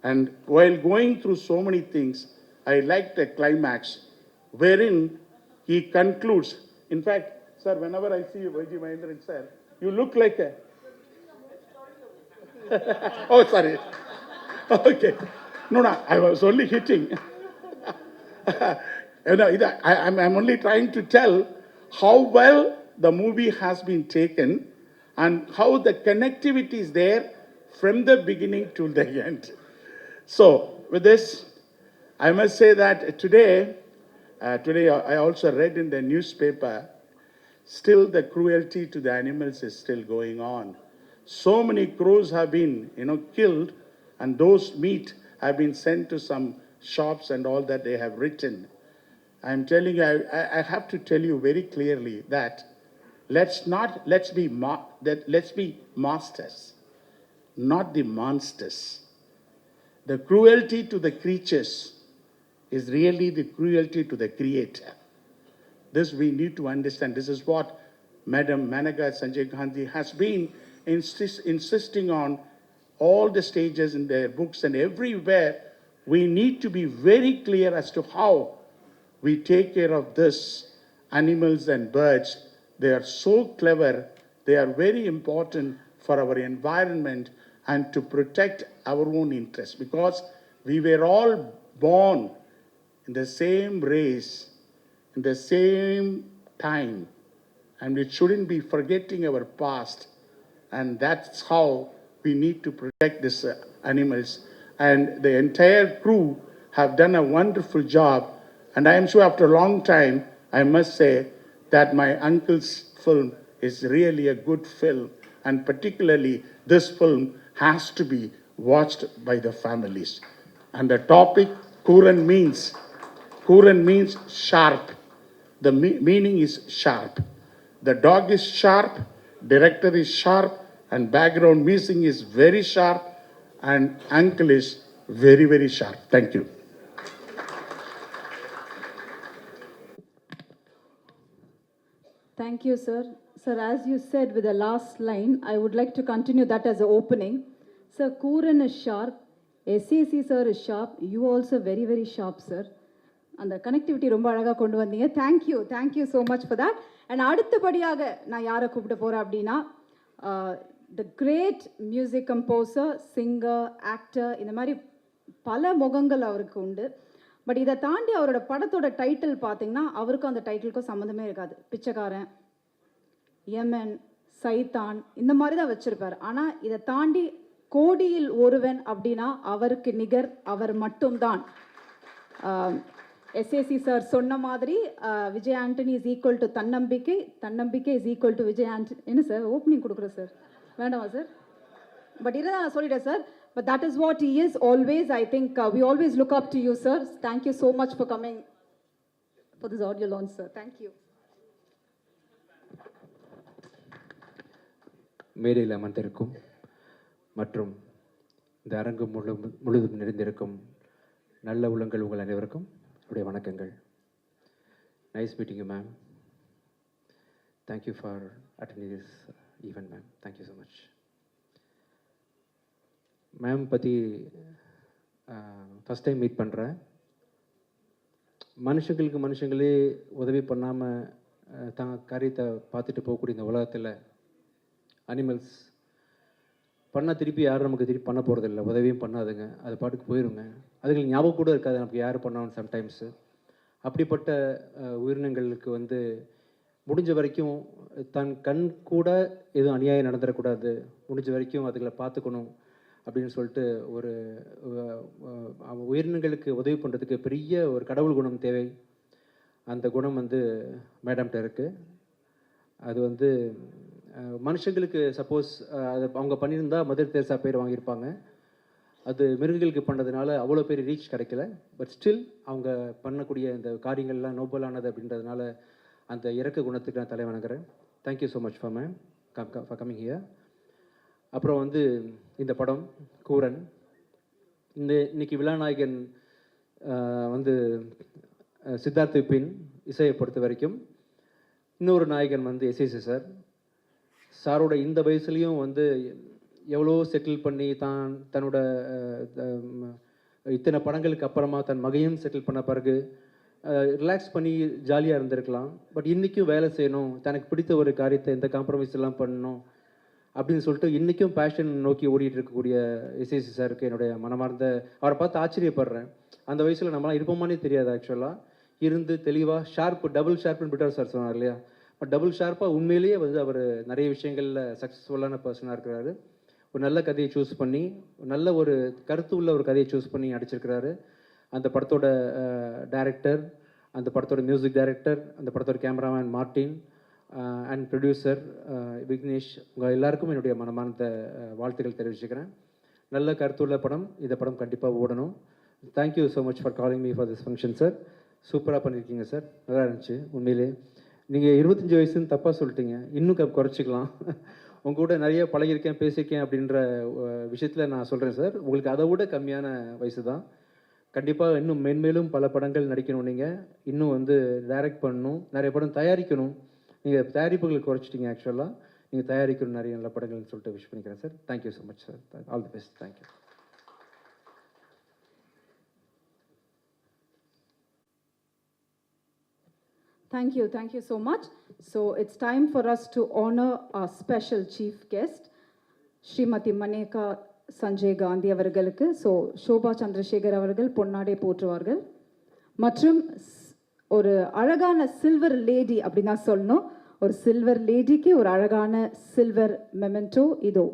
And while going through so many things, I liked the climax wherein he concludes. In fact, sir, whenever I see you, Vaiji Mahendran, sir, you look like a. Oh, sorry. Okay. No, I was only hitting. I'm only trying to tell how well the movie has been taken and how the connectivity is there from the beginning to the end. So, with this, I must say that today I also read in the newspaper, still the cruelty to the animals is still going on. So many crows have been, killed, and those meat have been sent to some shops and all that they have written. I'm telling you, I have to tell you very clearly that let's be masters, not the monsters. The cruelty to the creatures is really the cruelty to the creator. This we need to understand. This is what Madam Maneka Sanjay Gandhi has been insisting on all the stages in their books and everywhere. We need to be very clear as to how we take care of this animals and birds. They are so clever. They are very important for our environment and to protect our own interests, because we were all born in the same race, in the same time, and we shouldn't be forgetting our past. And that's how we need to protect these animals. And the entire crew have done a wonderful job. And I am sure after a long time, I must say that my uncle's film is really a good film. And particularly this film has to be watched by the families. And the topic, Kuran means sharp. The meaning is sharp. The dog is sharp, director is sharp, and background music is very sharp, and uncle is very, very sharp. Thank you. Thank you, sir. Sir, as you said with the last line, I would like to continue that as an opening. Sir, Kuran is sharp, SAC sir is sharp, you also very, very sharp, sir. அந்த connectivity ரொம்ப அழகாக கொண்டு வந்தீங்க. Thank you so much for that. And அடுத்தபடியாக நான் யாரை கூப்பிட்டு போகிறேன் அப்படின்னா, the great music composer, singer, actor, இந்த மாதிரி பல முகங்கள் அவருக்கு உண்டு. பட் இதை தாண்டி அவரோட படத்தோட டைட்டில் பார்த்தீங்கன்னா அவருக்கும் அந்த டைட்டிலுக்கும் சம்மந்தமே இருக்காது. பிச்சைக்காரன், யமன், சைத்தான், இந்த மாதிரி தான் வச்சுருப்பார். ஆனால் இதை தாண்டி கோடியில் ஒருவன் அப்படின்னா அவருக்கு நிகர் அவர் மட்டும்தான். எஸ்ஏசி சார் சொன்ன மாதிரி Vijay Antony is equal to தன்னம்பிக்கை, தன்னம்பிக்கை is equal to Vijay Antony. என்ன சார் ஓப்பனிங் கொடுக்குறேன் சார், வேண்டாமா சார்? பட் இதை நான் சொல்லிட்டேன் sir. But that is what he is always. I think we always look up to you, sir. Thank you so much for coming for this audio launch, sir. Thank you. மேடையில் அமர்ந்திருக்கும் மற்றும் இந்த அரங்கு முழுதும் நிறைந்திருக்கும் நல்ல உள்ளங்கள் உங்கள் அனைவருக்கும் என்னுடைய வணக்கங்கள். Nice meeting you ma'am. Thank you for attending this event ma'am. Thank you so much. Ma'am பற்றி ஃபஸ்ட் டைம் மீட் பண்ணுறேன். மனுஷங்களே உதவி பண்ணாமல் தான் காரியத்தை பார்த்துட்டு போகக்கூடிய இந்த உலகத்தில் அனிமல்ஸ் பண்ணால் திருப்பி யாரும் நமக்கு திருப்பி பண்ண போகிறதில்ல, உதவியும் பண்ணாதுங்க, அது பாட்டுக்கு போயிடுங்க. அதுங்களுக்கு ஞாபகம் கூட இருக்காது நமக்கு யார் பண்ணாலும் சம்டைம்ஸு. அப்படிப்பட்ட உயிரினங்களுக்கு முடிஞ்ச வரைக்கும் தன் கண் கூட எதுவும் அநியாயம் நடந்துடக்கூடாது, முடிஞ்ச வரைக்கும் அதுகளை பார்த்துக்கணும் அப்படின்னு சொல்லிட்டு ஒரு உயிரினங்களுக்கு உதவி பண்ணுறதுக்கு பெரிய ஒரு கடவுள் குணம் தேவை. அந்த குணம் மேடம்கிட்ட இருக்குது. அது மனுஷங்களுக்கு சப்போஸ் அது அவங்க பண்ணியிருந்தா மதர் தெரேசா பேர் வாங்கியிருப்பாங்க. அது மிருகங்களுக்கு பண்ணுறதுனால அவ்வளோ பேர் ரீச் கிடைக்கல. பட் ஸ்டில் அவங்க பண்ணக்கூடிய இந்த காரியங்கள்லாம் நோபலானது அப்படின்றதுனால அந்த இறக்க குணத்துக்கு நான் தலை வணங்குறேன். Thank you so much for ma'am for coming here. அப்புறம் இந்த படம் கூரன், இன்னைக்கு விழாநாயகன் சித்தார்த் விபின் இசையை பொறுத்த வரைக்கும் இன்னொரு நாயகன் எஸ்ஏசி சார். சாரோட இந்த வயசுலேயும் எவ்வளோ செட்டில் பண்ணி தன்னோட இத்தனை படங்களுக்கு அப்புறமா தன் மகையும் செட்டில் பண்ண பிறகு ரிலாக்ஸ் பண்ணி ஜாலியாக இருந்திருக்கலாம். பட் இன்றைக்கும் வேலை செய்யணும், தனக்கு பிடித்த ஒரு காரியத்தை எந்த காம்ப்ரமைஸ் எல்லாம் பண்ணணும் அப்படின்னு சொல்லிட்டு இன்றைக்கும் பேஷன் நோக்கி ஓடிட்டு இருக்கக்கூடிய எஸ்ஏசி சாருக்கு என்னுடைய மனமார்ந்த, அவரை பார்த்து ஆச்சரியப்படுறேன். அந்த வயசில் நம்மளாம் இருப்போமானே தெரியாது. ஆக்சுவலாக இருந்து தெளிவாக ஷார்ப்பு, டபுள் ஷார்ப்னு பிட்டார் சார் சொன்னார் இல்லையா, பட் டபுள் ஷார்ப்பாக உண்மையிலேயே வந்து அவர் நிறைய விஷயங்களில் சக்ஸஸ்ஃபுல்லான பர்சனாக இருக்கிறாரு. ஒரு நல்ல கதையை சூஸ் பண்ணி, நல்ல ஒரு கருத்து உள்ள ஒரு கதையை சூஸ் பண்ணி நடிச்சிருக்கிறாரு. அந்த படத்தோட டைரக்டர், அந்த படத்தோட மியூசிக் டைரக்டர், அந்த படத்தோட cameraman Martin and producer Vignesh, உங்கள் எல்லாருக்கும் என்னுடைய மனமார்ந்த வாழ்த்துக்கள் தெரிவிச்சுக்கிறேன். நல்ல கருத்துள்ள படம், இந்த படம் கண்டிப்பாக ஓடணும். Thank you so much for calling me for this function sir. சூப்பராக பண்ணியிருக்கீங்க சார், நல்லா இருந்துச்சு உண்மையிலே. நீங்கள் 25 வயசுன்னு தப்பாக சொல்லிட்டீங்க, இன்னும் குறைச்சிக்கலாம். உங்கள் கூட நிறைய பழகிருக்கேன், பேசியிருக்கேன் அப்படின்ற விஷயத்தில் நான் சொல்கிறேன் சார், உங்களுக்கு அதை விட கம்மியான வயசு தான். கண்டிப்பாக இன்னும் மென்மேலும் பல படங்கள் நடிக்கணும், நீங்கள் இன்னும் வந்து டைரக்ட் பண்ணணும், நிறைய படம் தயாரிக்கணும். நீங்கள் தயாரிப்புகள் குறைச்சிட்டிங்க, ஆக்சுவலாக நீங்கள் தயாரிக்கணும் நிறைய நல்ல படங்கள்னு சொல்லிட்டு விஷ் பண்ணிக்கிறேன் sir. Thank you so much sir, all the best. Thank you. Thank you so much. So it's time for us to honor our special chief guest, Srimati Maneka Sanjay Gandhi அவர்களுக்கு சோபா சந்திரசேகர் அவர்கள் பொன்னாடை போற்றுவார்கள். மற்றும் ஒரு அழகான சில்வர் லேடி அப்படின்னு தான் சொல்லணும், ஒரு சில்வர் லேடிக்கு ஒரு அழகான சில்வர் மெமெண்டோ இதோ.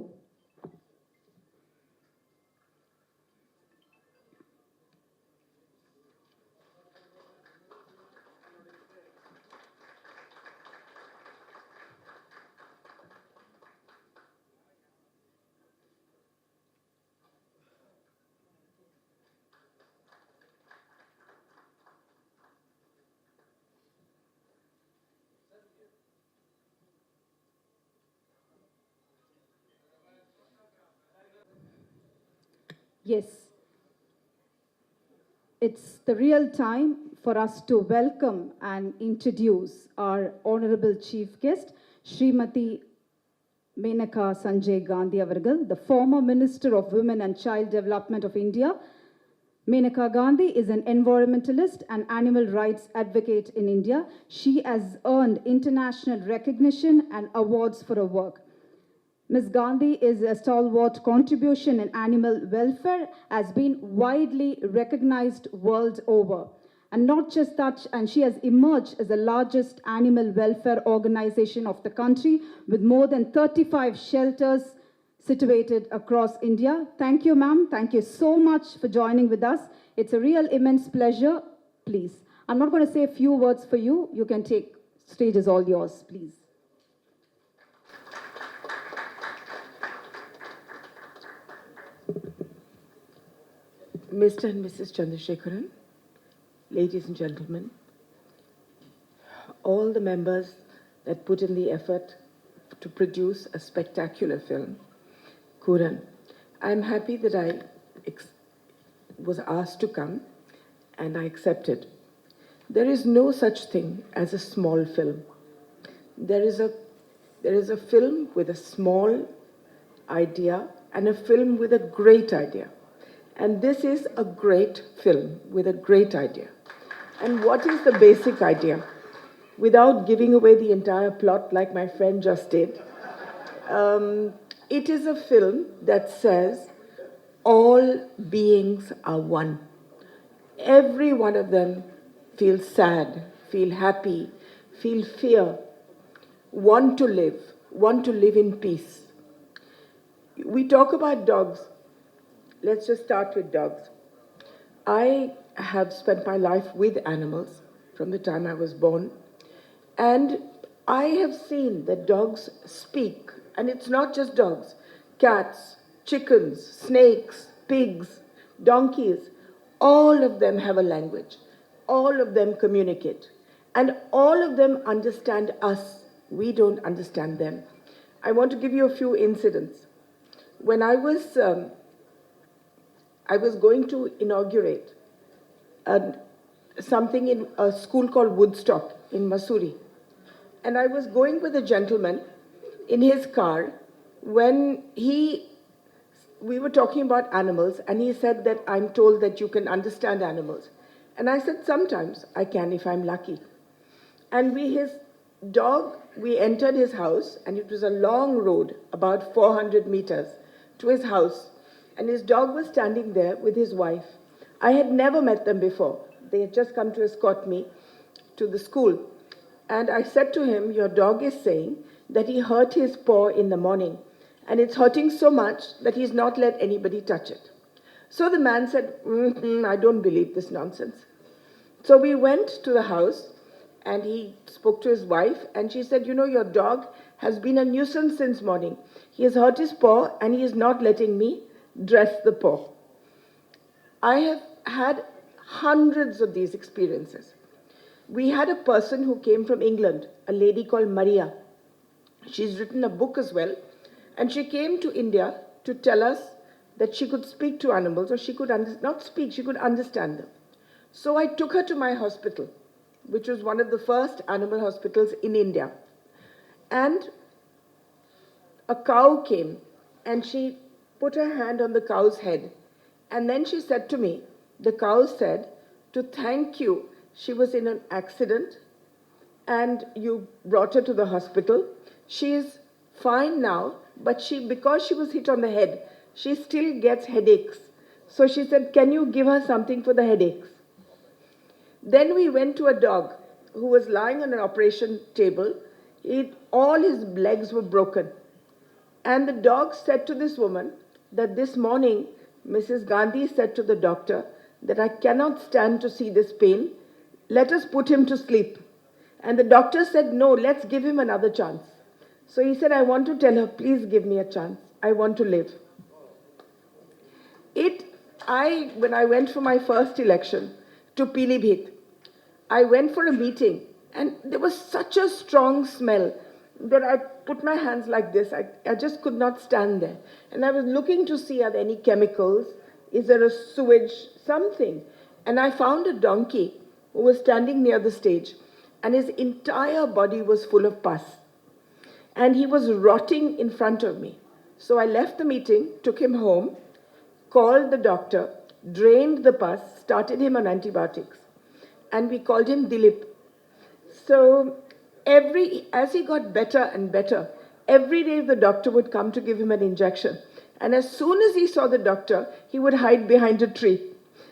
Yes, it's the real time for us to welcome and introduce our honorable chief guest, Srimati Maneka Sanjay Gandhi avargal, the former Minister of Women and Child Development of India. Maneka Gandhi is an environmentalist and animal rights advocate in India. She has earned international recognition and awards for her work. Ms. Gandhi is a stalwart contribution in animal welfare, has been widely recognized world over. And not just that, and she has emerged as the largest animal welfare organization of the country with more than 35 shelters situated across India. Thank you, ma'am. Thank you so much for joining with us. It's a real immense pleasure. Please, I'm not going to say a few words for you. You can take, stage is all yours, please. Mr. and Mrs. Chandrasekharan, ladies and gentlemen, all the members that put in the effort to produce a spectacular film, Kuran, I'm happy that I was asked to come and I accepted. There is no such thing as a small film. There is a film with a small idea and a film with a great idea. And this is a great film with a great idea. And what is the basic idea? Without giving away the entire plot like my friend just did, it is a film that says all beings are one. Every one of them feels sad, feel happy, feel fear, want to live in peace. We talk about dogs. Let's just start with dogs. I have spent my life with animals from the time I was born, and I have seen that dogs speak, and it's not just dogs. Cats, chickens, snakes, pigs, donkeys, all of them have a language. All of them communicate, and all of them understand us. We don't understand them. I want to give you a few incidents. When I was going to inaugurate something in a school called Woodstock in Missouri. And I was going with a gentleman in his car when he we were talking about animals, and he said that I'm told that you can understand animals. And I said, sometimes I can if I'm lucky. And his dog, we entered his house, and it was a long road, about 400 meters, to his house. And his dog was standing there with his wife. I had never met them before. They had just come to escort me to the school. And I said to him, your dog is saying that he hurt his paw in the morning, and it's hurting so much that he's not let anybody touch it. So the man said, I don't believe this nonsense. So we went to the house, and he spoke to his wife, and she said, you know, your dog has been a nuisance since morning. He has hurt his paw, and he is not letting me dress the paw. I have had hundreds of these experiences. We had a person who came from England, a lady called Maria. She's written a book as well, and she came to India to tell us that she could speak to animals, or she could not speak, she could understand them. So I took her to my hospital, which was one of the first animal hospitals in India. And a cow came, and she put her hand on the cow's head. And then she said to me, the cow said, to thank you, she was in an accident, and you brought her to the hospital. She is fine now, but because she was hit on the head, she still gets headaches. So she said, can you give her something for the headaches? Then we went to a dog who was lying on an operation table. All his legs were broken. And the dog said to this woman that this morning, Mrs. Gandhi said to the doctor that I cannot stand to see this pain. Let us put him to sleep. And the doctor said, no, let's give him another chance. So he said, I want to tell her, please give me a chance. I want to live. When I went for my first election to Pilibhit, I went for a meeting, and there was such a strong smell that I put my hands like this. I just could not stand there. And I was looking to see, are there any chemicals? Is there a sewage? Something. And I found a donkey who was standing near the stage, and his entire body was full of pus. And he was rotting in front of me. So I left the meeting, took him home, called the doctor, drained the pus, started him on antibiotics. And we called him Dilip. So as he got better and better, every day the doctor would come to give him an injection. And as soon as he saw the doctor, he would hide behind a tree.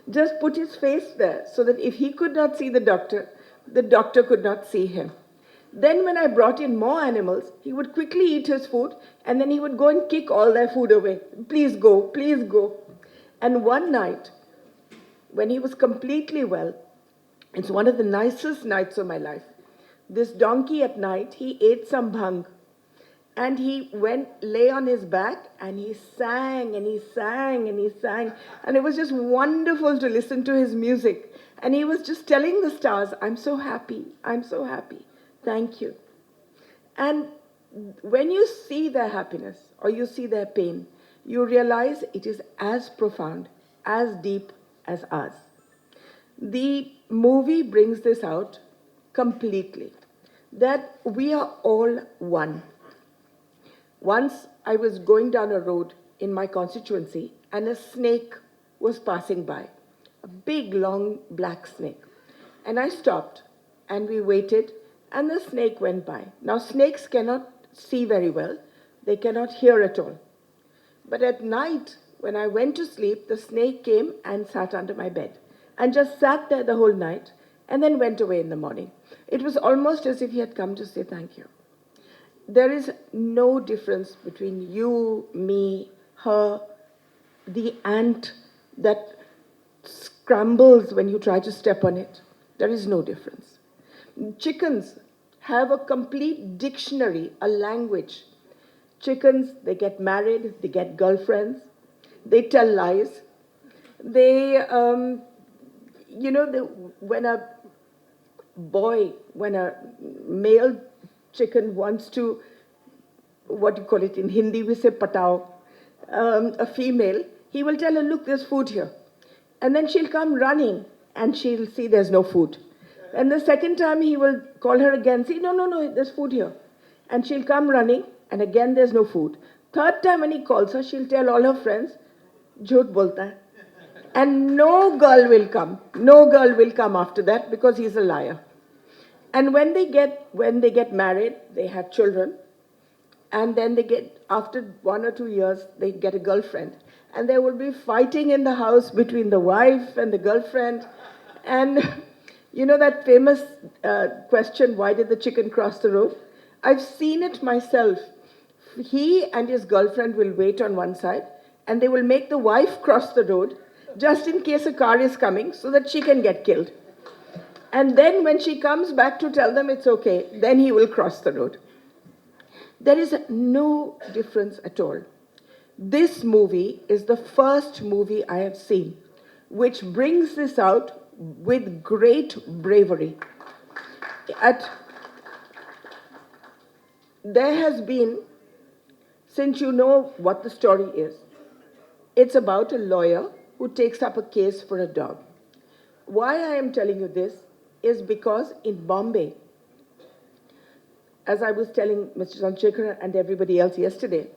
Just put his face there so that if he could not see the doctor could not see him. Then when I brought in more animals, he would quickly eat his food, and then he would go and kick all their food away. Please go, please go. And one night, when he was completely well, it's one of the nicest nights of my life. This donkey at night, he ate some bhang, and he lay on his back, and he sang, and he sang, and he sang. And it was just wonderful to listen to his music. And he was just telling the stars, I'm so happy, thank you. And when you see their happiness, or you see their pain, you realize it is as profound, as deep as ours. The movie brings this out completely, that we are all one. Once I was going down a road in my constituency, and a snake was passing by, a big, long, black snake. And I stopped, and we waited, and the snake went by. Now, snakes cannot see very well. They cannot hear at all. But at night, when I went to sleep, the snake came and sat under my bed, and just sat there the whole night, and then went away in the morning. It was almost as if he had come to say thank you. There is no difference between you, me, her, the ant that scrambles when you try to step on it. There is no difference. Chickens have a complete dictionary, a language. Chickens, they get married, they get girlfriends, they tell lies. When a male chicken wants to, in Hindi we say patao, a female, he will tell her, look, there's food here. And then she'll come running, and she'll see there's no food. And the second time he will call her again, say, no, there's food here. And she'll come running, and again there's no food. Third time when he calls her, she'll tell all her friends, "Jhut bolta hai." And no girl will come. No girl will come after that because he's a liar. And when they get married, they have children, and then they get, after 1 or 2 years, they get a girlfriend. And there will be fighting in the house between the wife and the girlfriend. And you know that famous question, why did the chicken cross the road? I've seen it myself. He and his girlfriend will wait on one side, and they will make the wife cross the road just in case a car is coming so that she can get killed. And then when she comes back to tell them it's okay, then he will cross the road. There is no difference at all. This movie is the first movie I have seen which brings this out with great bravery. There has been, since you know what the story is, it's about a lawyer who takes up a case for a dog. Why I am telling you this is because in Bombay, as I was telling Mr. Chandrasekhar and everybody else yesterday,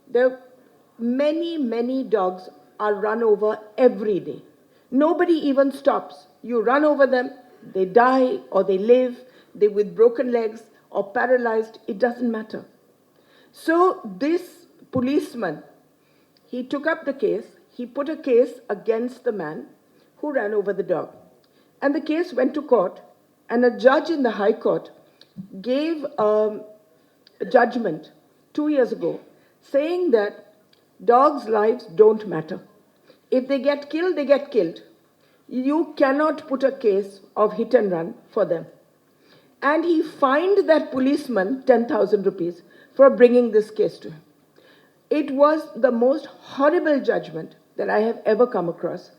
there many, many dogs are run over every day. Nobody even stops. You run over them, they die or they live, they with broken legs or paralyzed, it doesn't matter. So this policeman, he took up the case, he put a case against the man who ran over the dog. And the case went to court, and a judge in the High Court gave a judgment 2 years ago saying that dogs' lives don't matter. If they get killed, they get killed. You cannot put a case of hit and run for them. And he fined that policeman 10,000 rupees for bringing this case to him. It was the most horrible judgment that I have ever come across,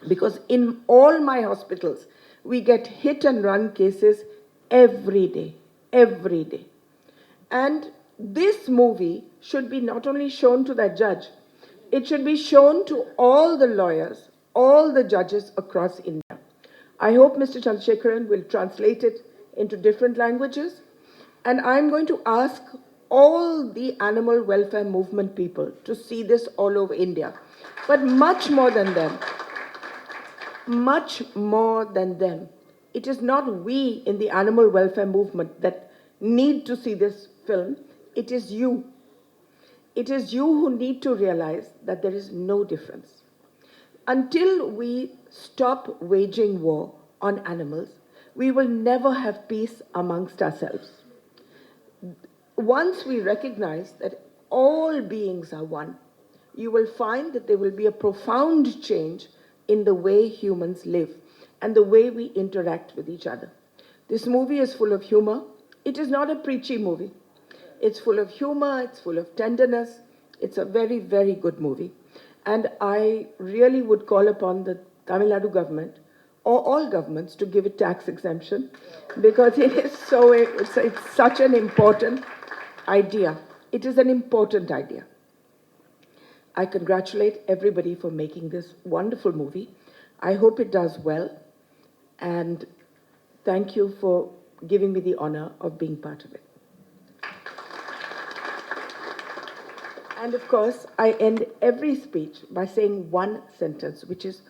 because in all my hospitals, we get hit and run cases every day, every day. And this movie should be not only shown to that judge, it should be shown to all the lawyers, all the judges across India. I hope Mr. Chandrasekharan will translate it into different languages. And I'm going to ask all the animal welfare movement people to see this all over India. But much more than them, it is not we in the animal welfare movement that need to see this film. It is you. It is you who need to realize that there is no difference. Until we stop waging war on animals, we will never have peace amongst ourselves. Once we recognize that all beings are one, you will find that there will be a profound change in the way humans live and the way we interact with each other. This movie is full of humor. It is not a preachy movie. It's full of humor, it's full of tenderness. It's a very, very good movie. And I really would call upon the Tamil Nadu government or all governments to give it tax exemption, because it is it's such an important idea. It is an important idea. I congratulate everybody for making this wonderful movie. I hope it does well, and thank you for giving me the honor of being part of it. And of course, I end every speech by saying one sentence, which is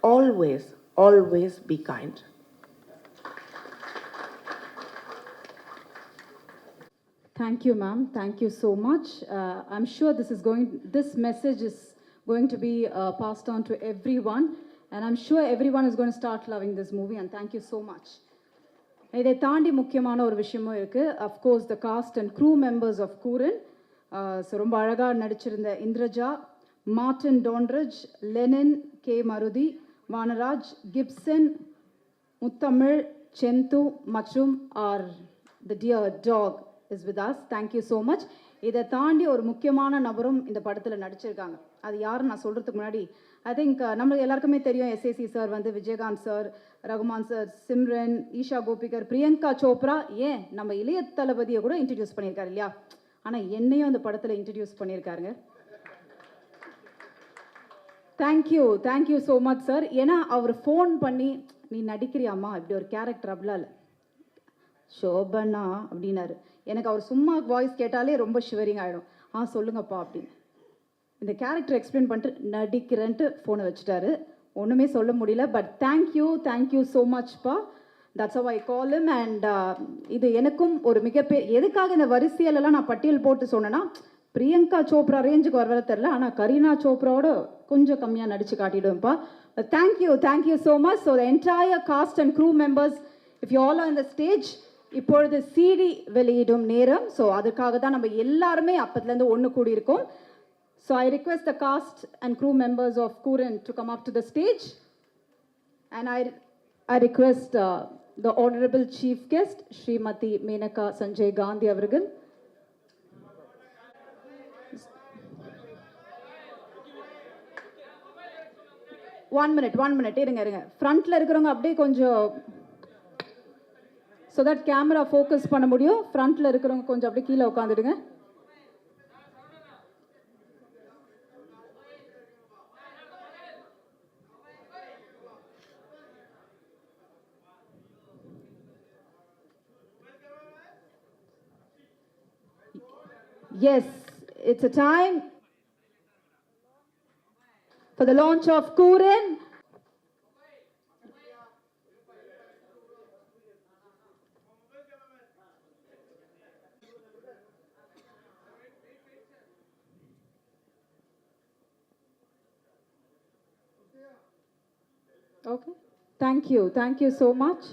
always, always be kind. Thank you, ma'am. Thank you so much. I'm sure this message is going to be passed on to everyone, and I'm sure everyone is going to start loving this movie, and thank you so much. இதை தாண்டி முக்கியமான ஒரு விஷயமும் இருக்கு. Of course, the cast and crew members of Kooran. So ரொம்ப அழகா நடிச்சிருந்த Indraja, Martin டோன்ரிட்ஜ், Lenin, K மருதி, வானராஜ், Gibson, முத்தமிழ், செந்து மற்றும் the dear dog is with us. Thank you so much. இதை தாண்டி ஒரு முக்கியமான நபரும் இந்த படத்தில் நடிச்சிருக்காங்க. அது யாருன்னு நான் சொல்கிறதுக்கு முன்னாடி ஐ திங்க் நம்மளுக்கு எல்லாருக்குமே தெரியும், எஸ்ஏசி சார் வந்து விஜயகாந்த் சார், ரகுமான் சார், சிம்ரன், ஈஷா கோபிகர், பிரியங்கா சோப்ரா, ஏன் நம்ம இளைய தளபதியை கூட இன்ட்ரடியூஸ் பண்ணியிருக்காரு இல்லையா? ஆனால் என்னையும் அந்த படத்தில் இன்ட்ரடியூஸ் பண்ணியிருக்காருங்க. Thank you so much sir. ஏன்னா அவர் ஃபோன் பண்ணி நீ நடிக்கிறியாம்மா இப்படி ஒரு கேரக்டர் அப்படிலாம் இல்லை, ஷோபனா அப்படின்னாரு. எனக்கு அவர் சும்மா வாய்ஸ் கேட்டாலே ரொம்ப ஷிவரிங் ஆகிடும். சொல்லுங்கப்பா அப்படின்னு. இந்த கேரக்டர் எக்ஸ்பிளைன் பண்ணிட்டு நடிக்கிறேன்ட்டு ஃபோனை வச்சுட்டாரு. ஒன்றுமே சொல்ல முடியல. பட் தேங்க்யூ ஸோ மச்ப்பா. That's how I call him. And இது எனக்கும் ஒரு மிகப்பெரிய, எதுக்காக இந்த வரிசையிலலாம் நான் பட்டியல் போட்டு சொன்னேன்னா, பிரியங்கா சோப்ரா ரேஞ்சுக்கு வர தெரில, ஆனால் கரீனா சோப்ராவோட கொஞ்சம் கம்மியாக நடித்து காட்டிடுவேன்ப்பா. Thank you so much. So the entire cast and crew members, if you all on the stage, இப்பொழுது சிடி வெளியிடும் நேரம். ஸோ அதுக்காக தான் நம்ம எல்லாருமே அப்பத்துலேருந்து ஒன்று கூடியிருக்கோம். So I request the cast and crew members of Kuran to come up to the stage, and I request the honorable chief guest Srimati Menaka Sanjay Gandhi avargal. One minute இருங்க ஃப்ரண்ட்ல இருக்கிறவங்க அப்படியே கொஞ்சம், so that camera focus பண்ண முடியும். ஃப்ரண்ட்ல இருக்கிறவங்க கொஞ்சம் அப்படியே கீழே உட்காந்துடுங்க. Yes, it's a time for the launch of Kuran. Okay, thank you so much.